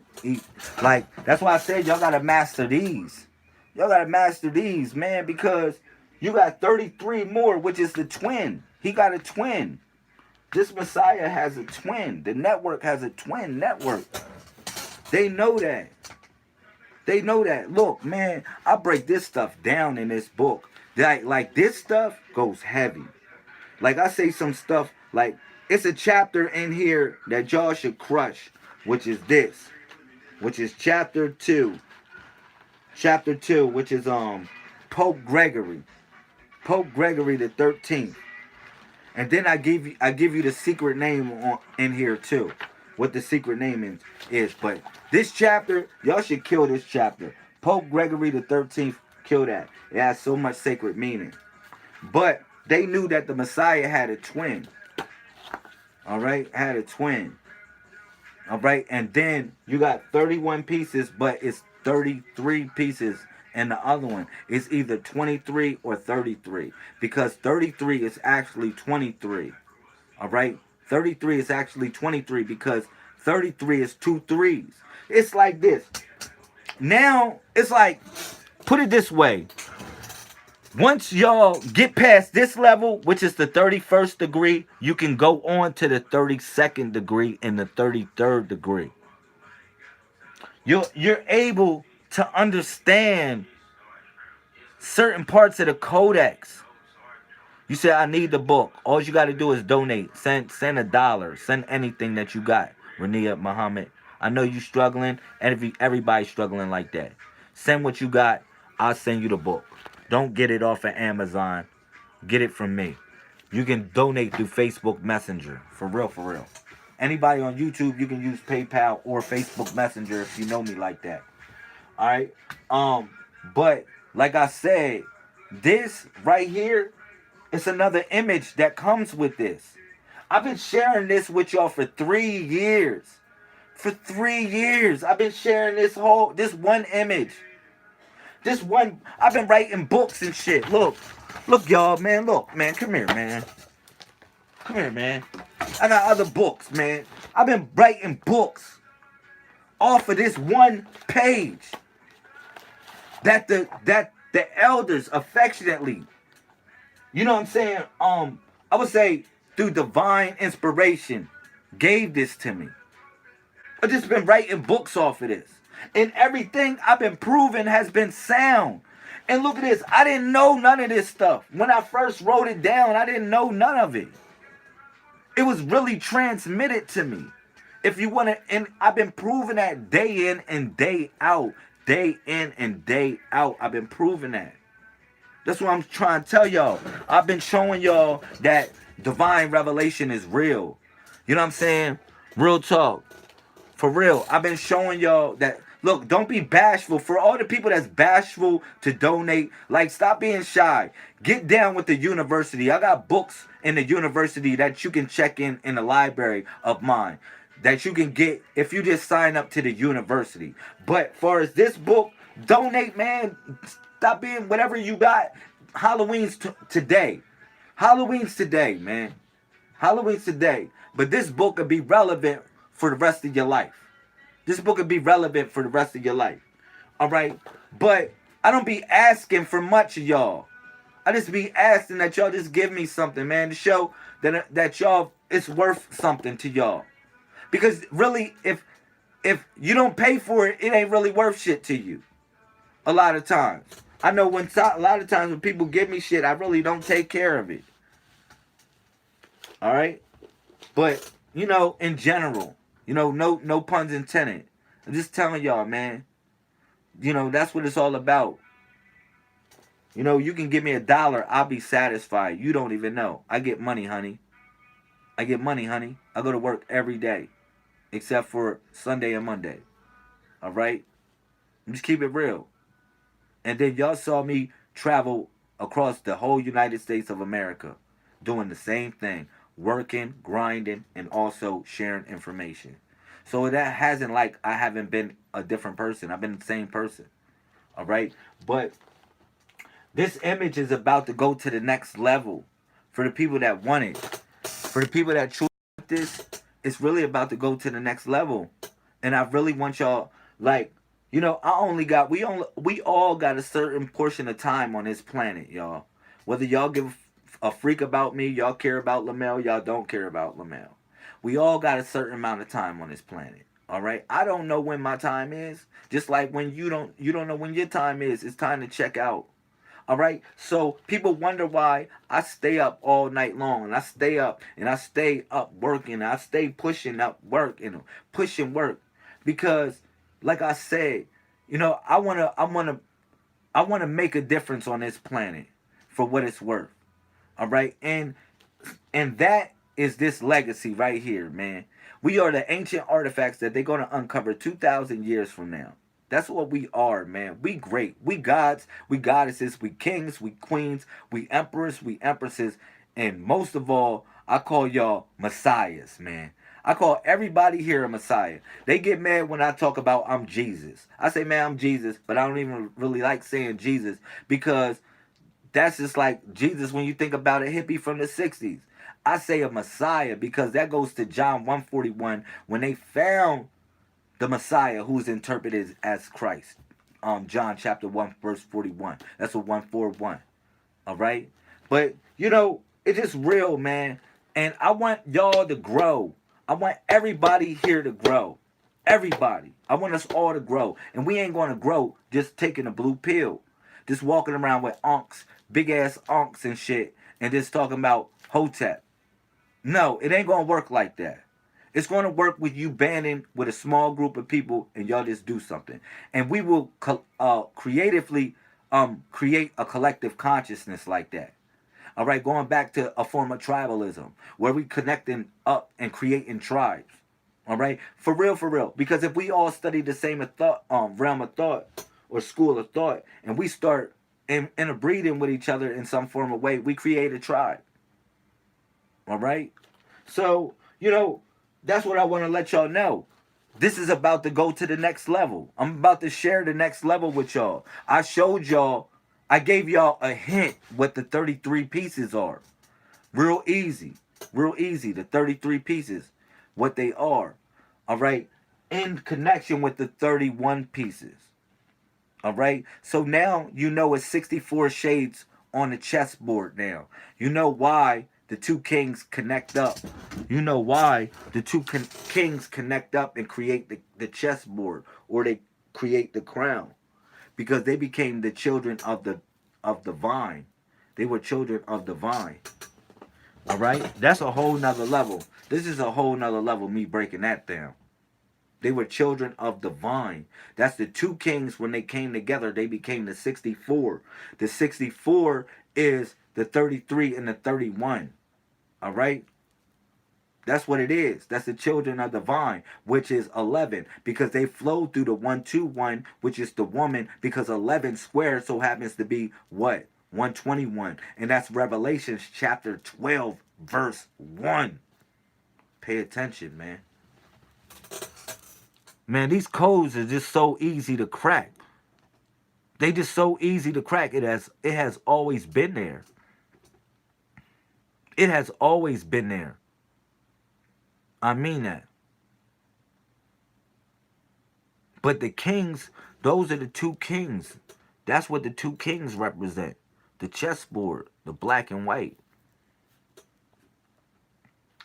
like, that's why I said y'all gotta master these. Y'all gotta master these, man, because you got 33 more, which is the twin. He got a twin. This Messiah has a twin. The network has a twin network. They know that. They know that. Look, man, I break this stuff down in this book. Like this stuff goes heavy. Like I say some stuff, like it's a chapter in here that y'all should crush, which is this. Which is chapter 2. Chapter 2, which is Pope Gregory. Pope Gregory the 13th. And then I give you the secret name in here too. What the secret name is. But this chapter, y'all should kill this chapter. Pope Gregory the 13th, kill that. It has so much sacred meaning. But they knew that the Messiah had a twin. Alright? Had a twin. Alright? And then you got 31 pieces, but it's 33 pieces. And the other one is either 23 or 33. Because 33 is actually 23. Alright? 33 is actually 23 because 33 is 2 threes. It's like this. Now, it's like, put it this way. Once y'all get past this level, which is the 31st degree, you can go on to the 32nd degree and the 33rd degree. You're able to understand certain parts of the codex. You say, I need the book. All you got to do is donate. Send $1. Send anything that you got. Rania Muhammad. I know you struggling. Everybody's struggling like that. Send what you got. I'll send you the book. Don't get it off of Amazon. Get it from me. You can donate through Facebook Messenger. For real, for real. Anybody on YouTube, you can use PayPal or Facebook Messenger if you know me like that. Alright? But, like I said, this right here, it's another image that comes with this. I've been sharing this with y'all for 3 years. For 3 years, I've been sharing this one image. This one, I've been writing books and shit. Look, y'all, man. Look, man, come here, man. Come here, man. I got other books, man. I've been writing books off of this one page that the elders affectionately, you know what I'm saying? I would say through divine inspiration, gave this to me. I've just been writing books off of this. And everything I've been proving has been sound. And look at this. I didn't know none of this stuff. When I first wrote it down, I didn't know none of it. It was really transmitted to me. If you want to, and I've been proving that day in and day out. Day in and day out. I've been proving that. That's what I'm trying to tell y'all. I've been showing y'all that divine revelation is real. You know what I'm saying? Real talk. For real. I've been showing y'all that. Look, don't be bashful. For all the people that's bashful to donate, like, stop being shy. Get down with the university. I got books in the university that you can check in the library of mine. That you can get if you just sign up to the university. But far as this book, donate, man. Stop being whatever you got. Halloween's today. Halloween's today, man. Halloween's today. But this book will be relevant for the rest of your life. This book will be relevant for the rest of your life. All right? But I don't be asking for much of y'all. I just be asking that y'all just give me something, man, to show that y'all, it's worth something to y'all. Because really, if you don't pay for it, it ain't really worth shit to you. A lot of times. I know a lot of times when people give me shit, I really don't take care of it. All right? But, in general, no puns intended. I'm just telling y'all, man. That's what it's all about. You can give me $1, I'll be satisfied. You don't even know. I get money, honey. I get money, honey. I go to work every day. Except for Sunday and Monday. All right? Just keep it real. And then y'all saw me travel across the whole United States of America. Doing the same thing. Working, grinding, and also sharing information. So that hasn't I haven't been a different person. I've been the same person. All right? But this image is about to go to the next level. For the people that want it. For the people that choose this, it's really about to go to the next level. And I really want y'all, I only got, we all got a certain portion of time on this planet, y'all. Whether y'all give a freak about me, y'all care about Lamel, y'all don't care about Lamel. We all got a certain amount of time on this planet. All right? I don't know when my time is. Just like when you don't know when your time is. It's time to check out. All right? So people wonder why I stay up all night long. And I stay up working. I stay pushing up work and pushing work. Because like I said, I wanna make a difference on this planet for what it's worth. All right? And that is this legacy right here, man. We are the ancient artifacts that they're gonna uncover 2,000 years from now. That's what we are, man. We great. We gods, we goddesses, we kings, we queens, we emperors, we empresses, and most of all, I call y'all messiahs, man. I call everybody here a messiah. They get mad when I talk about I'm Jesus. I say, man, I'm Jesus, but I don't even really like saying Jesus because that's just like Jesus when you think about a hippie from the 60s. I say a messiah because that goes to John 141 when they found the Messiah who's interpreted as Christ. John chapter 1 verse 41. That's a 141. All right? But, it's just real, man. And I want y'all to grow. I want everybody here to grow. Everybody. I want us all to grow. And we ain't going to grow just taking a blue pill. Just walking around with onks, big ass onks and shit. And just talking about Hotep. No, it ain't going to work like that. It's going to work with you banding with a small group of people and y'all just do something. And we will creatively create a collective consciousness like that. All right, going back to a form of tribalism where we connecting up and creating tribes. All right, for real, for real. Because if we all study the same realm of thought or school of thought and we start interbreeding with each other in some form of way, we create a tribe. All right, so, that's what I want to let y'all know. This is about to go to the next level. I'm about to share the next level with y'all. I showed y'all, I gave y'all a hint what the 33 pieces are. Real easy. Real easy. The 33 pieces, what they are. All right. In connection with the 31 pieces. All right. So now you know it's 64 shades on the chessboard now. You know why the two kings connect up. You know why the two kings connect up and create the chessboard, or they create the crown, because they became the children of the vine. They were children of the vine. All right. That's a whole nother level. This is a whole nother level, me breaking that down. They were children of the vine. That's the two kings. When they came together, they became the 64. The 64 is the 33 and the 31. All right? That's what it is. That's the children of the vine, which is 11, because they flow through the 121, which is the woman, because 11 squared so happens to be what? 121. And that's Revelations chapter 12, verse 1. Pay attention, man. Man, these codes are just so easy to crack. They just so easy to crack. It has always been there. It has always been there. I mean that. But the kings, those are the two kings. That's what the two kings represent. The chessboard, the black and white.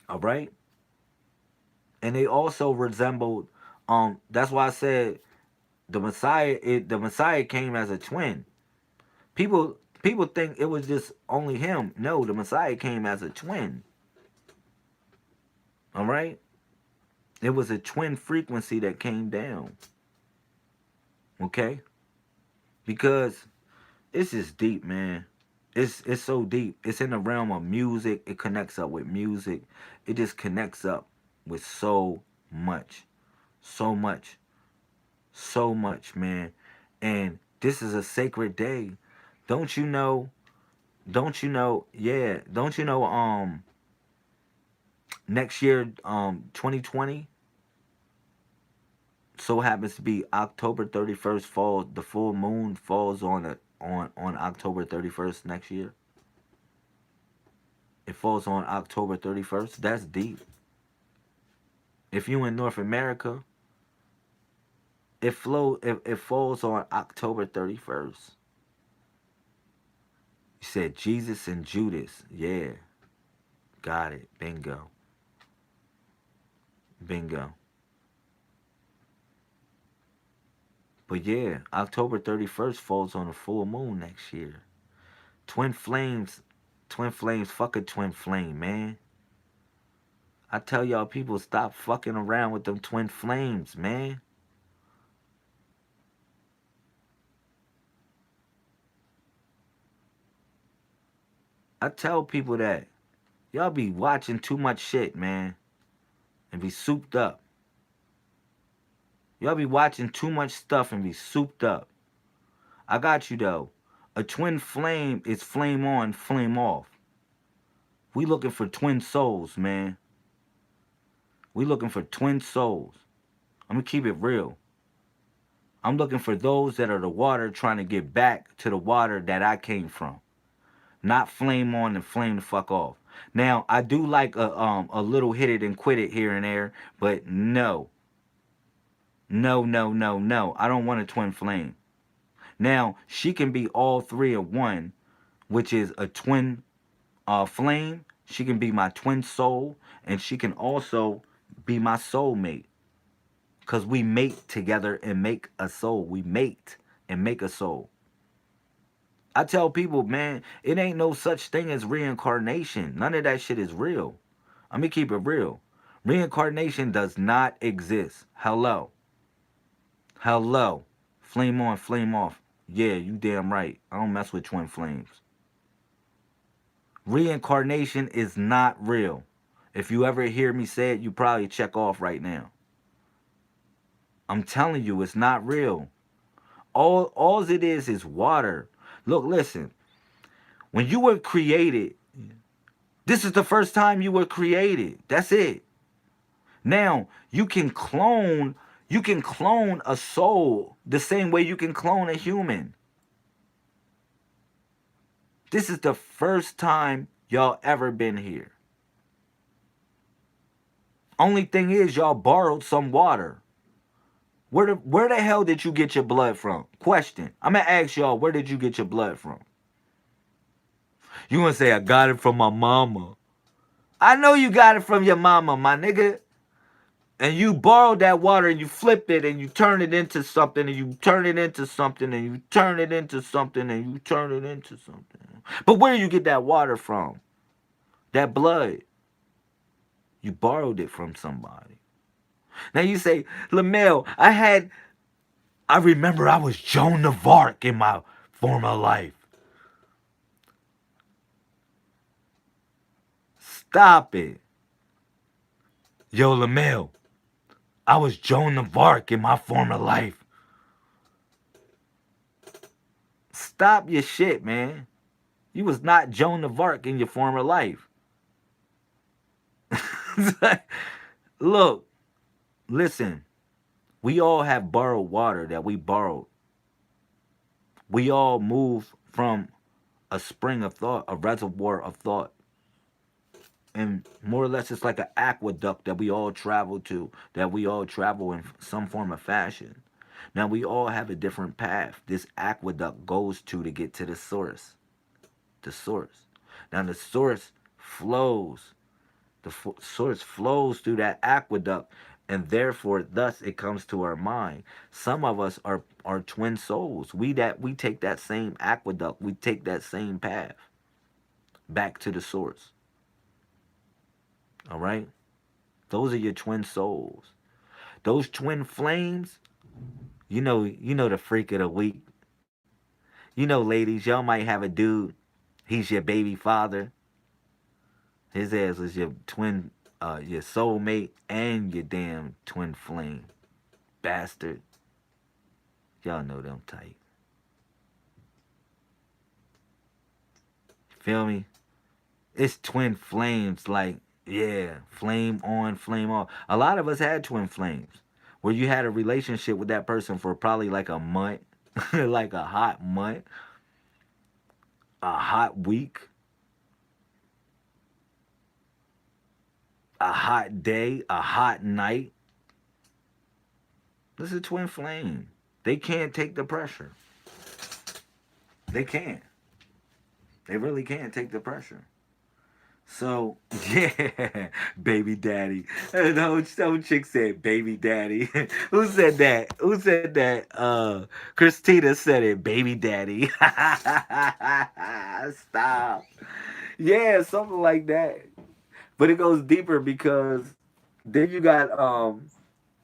All right? And they also resembled, that's why I said the Messiah came as a twin. People think it was just only him. No, the Messiah came as a twin. All right? It was a twin frequency that came down. Okay? Because it's just deep, man. It's so deep. It's in the realm of music. It connects up with music. It just connects up with so much. So much. So much, man. And this is a sacred day. Don't you know? Don't you know? Yeah. Don't you know next year 2020 so happens to be October 31st fall. The full moon falls on October 31st next year. It falls on October 31st. That's deep. If you in North America, it falls on October 31st. You said Jesus and Judas. Yeah. Got it. Bingo. Bingo. But yeah, October 31st falls on a full moon next year. Twin flames, twin flames, fuck a twin flame, man. I tell y'all people stop fucking around with them twin flames, man. I tell people that. Y'all be watching too much shit, man. And be souped up. Y'all be watching too much stuff and be souped up. I got you though. A twin flame is flame on, flame off. We looking for twin souls, man. We looking for twin souls. I'm gonna keep it real. I'm looking for those that are the water trying to get back to the water that I came from. Not flame on and flame the fuck off. Now, I do like a little hit it and quit it here and there, but no. No, no, no, no. I don't want a twin flame. Now, she can be all three in one, which is a twin flame. She can be my twin soul, and she can also be my soulmate. Because we mate together and make a soul. We mate and make a soul. I tell people, man, it ain't no such thing as reincarnation. None of that shit is real. I'm going to keep it real. Reincarnation does not exist. Hello. Hello. Flame on, flame off. Yeah, you damn right. I don't mess with twin flames. Reincarnation is not real. If you ever hear me say it, you probably check off right now. I'm telling you, it's not real. All it is water. Look, listen. When you were created, this is the first time you were created. That's it. Now, you can clone a soul the same way you can clone a human. This is the first time y'all ever been here. Only thing is y'all borrowed some water. Where the hell did you get your blood from? Question. I'm gonna ask y'all, where did you get your blood from? You gonna say I got it from my mama. I know you got it from your mama, my nigga. And you borrowed that water and you flipped it and you turn it into something and you turn it into something and you turn it into something and you turn it into something. But where do you get that water from? That blood. You borrowed it from somebody. Now you say, Lamel, I remember I was Joan of Arc in my former life. Stop it. Yo, Lamel, I was Joan of Arc in my former life. Stop your shit, man. You was not Joan of Arc in your former life. Look, listen. We all have borrowed water that we borrowed. We all move from a spring of thought, a reservoir of thought. And more or less, it's like an aqueduct that we all travel to, that we all travel in some form of fashion. Now, we all have a different path this aqueduct goes to get to the source. The source. Now, the source flows. Source flows through that aqueduct, and therefore, thus, it comes to our mind. Some of us are twin souls. We take that same aqueduct. We take that same path back to the source. All right? Those are your twin souls. Those twin flames, you know the freak of the week. You know, ladies, y'all might have a dude. He's your baby father. His ass is your twin, your soulmate, and your damn twin flame. Bastard. Y'all know them tight. Feel me? It's twin flames, like, yeah, flame on, flame off. A lot of us had twin flames where you had a relationship with that person for probably like a month, like a hot month, a hot week, a hot day, a hot night. This is a twin flame. They can't take the pressure. They can't. They really can't take the pressure. So, yeah, baby daddy. Some chick said baby daddy. Who said that? Who said that? Christina said it, baby daddy. Stop. Yeah, something like that. But it goes deeper because then you got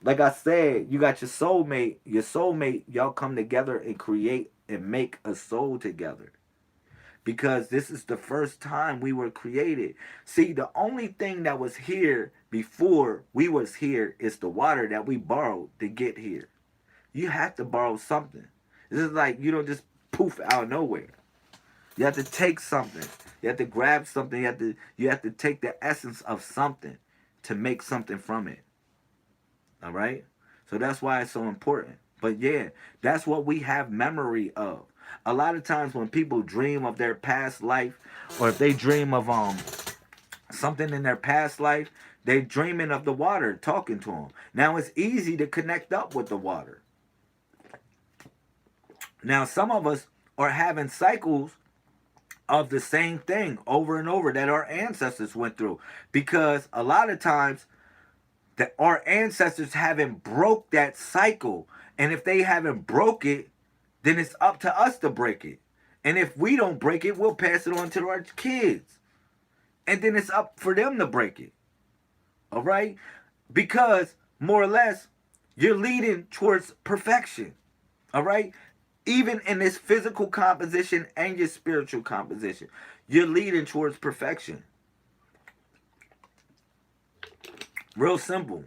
like I said, you got your soulmate, y'all come together and create and make a soul together. Because this is the first time we were created. See, the only thing that was here before we was here is the water that we borrowed to get here. You have to borrow something. This is like you don't just poof out of nowhere. You have to take something. You have to grab something. You have to take the essence of something to make something from it. All right? So that's why it's so important. But yeah, that's what we have memory of. A lot of times when people dream of their past life, or if they dream of something in their past life, they dreaming of the water talking to them. Now it's easy to connect up with the water. Now some of us are having cycles of the same thing over and over that our ancestors went through, because a lot of times that our ancestors haven't broke that cycle, and if they haven't broke it, then it's up to us to break it. And if we don't break it, we'll pass it on to our kids. And then it's up for them to break it. All right? Because more or less, you're leading towards perfection. All right? Even in this physical composition and your spiritual composition, you're leading towards perfection. Real simple.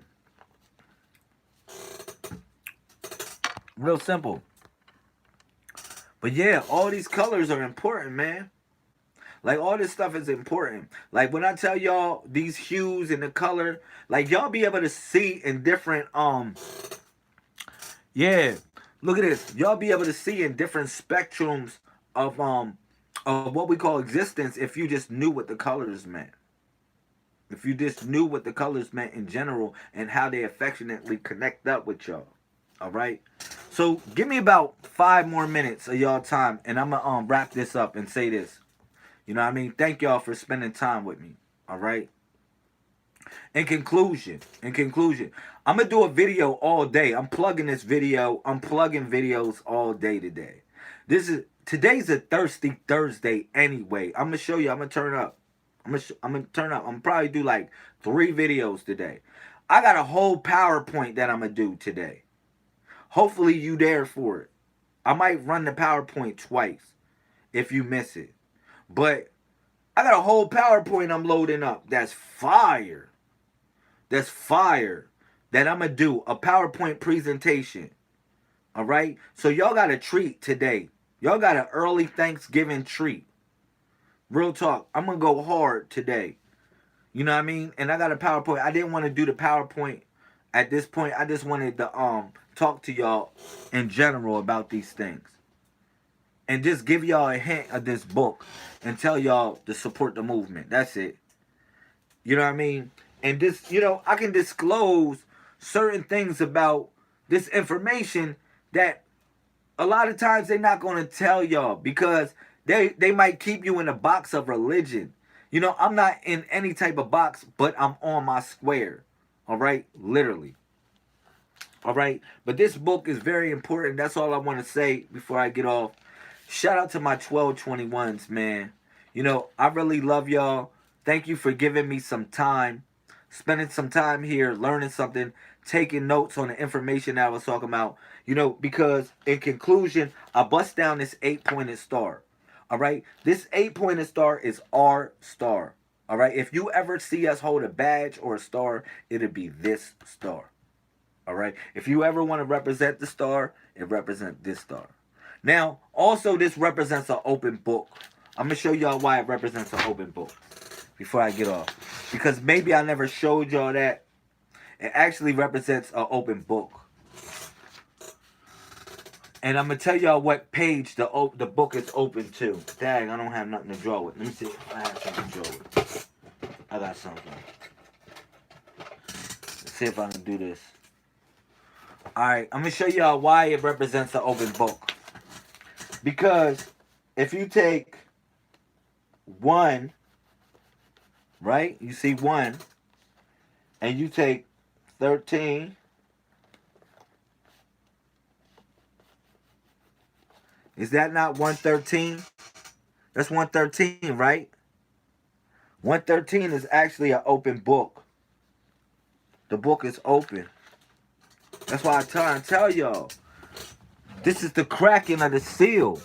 Real simple. But yeah, all these colors are important, man. Like all this stuff is important. Like when I tell y'all these hues and the color, like y'all be able to see in different yeah. Look at this. Y'all be able to see in different spectrums of what we call existence if you just knew what the colors meant. If you just knew what the colors meant in general and how they affectionately connect up with y'all. All right. So give me about 5 more minutes of y'all time, and I'm gonna wrap this up and say this. You know what I mean? Thank y'all for spending time with me. All right. In conclusion, I'm gonna do a video all day. I'm plugging this video. I'm plugging videos all day today. Today's a thirsty Thursday anyway. I'm gonna show you. I'm gonna turn up. I'm gonna turn up. I'm gonna probably do like 3 videos today. I got a whole PowerPoint that I'm gonna do today. Hopefully you there for it. I might run the PowerPoint twice if you miss it. But I got a whole PowerPoint I'm loading up. That's fire. That's fire. That I'm going to do a PowerPoint presentation. All right? So y'all got a treat today. Y'all got an early Thanksgiving treat. Real talk. I'm going to go hard today. You know what I mean? And I got a PowerPoint. I didn't want to do the PowerPoint at this point. I just wanted to talk to y'all in general about these things. And just give y'all a hint of this book and tell y'all to support the movement. That's it. You know what I mean? And this, I can disclose certain things about this information that a lot of times they're not going to tell y'all because they might keep you in a box of religion. I'm not in any type of box, but I'm on my square. All right? Literally. All right? But this book is very important. That's all I want to say before I get off. Shout out to my 1221s, man. I really love y'all. Thank you for giving me some time, spending some time here, learning something, taking notes on the information that I was talking about. Because in conclusion, I bust down this 8-pointed star. All right? This 8-pointed star is our star. All right? If you ever see us hold a badge or a star, it'll be this star. All right? If you ever want to represent the star, it represents this star. Now, also this represents an open book. I'm going to show y'all why it represents an open book before I get off. Because maybe I never showed y'all that. It actually represents an open book. And I'm going to tell y'all what page the book is open to. Dang, I don't have nothing to draw with. Let me see if I have something to draw with. I got something. Let's see if I can do this. Alright, I'm going to show y'all why it represents an open book. Because if you take 1, right? You see 1, and you take 13, is that not 113? That's 113, right? 113 is actually an open book. The book is open. That's why I try and tell y'all. This is the cracking of the seal.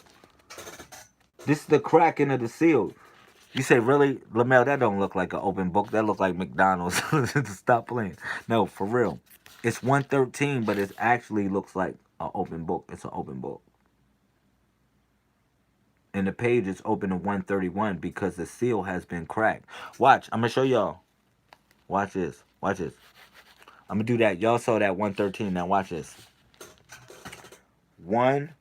This is the cracking of the seal. You say, really? Lamel, that don't look like an open book. That look like McDonald's. Stop playing. No, for real. It's 113, but it actually looks like an open book. It's an open book. And the page is open to 131 because the seal has been cracked. Watch. I'm going to show y'all. Watch this. Watch this. I'm going to do that. Y'all saw that 113. Now watch this. 1.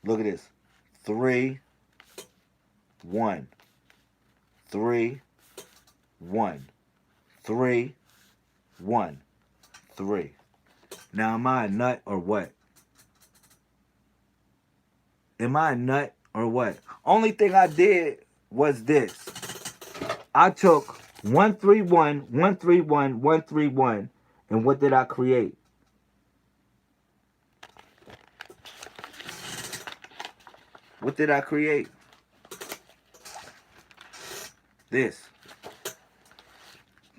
Look at this. 3. 1. 3. 1. 3. 1. 3. Now am I a nut or what? Am I a nut or what? Only thing I did was this. I took 131, 131, 131, and what did I create? What did I create? This.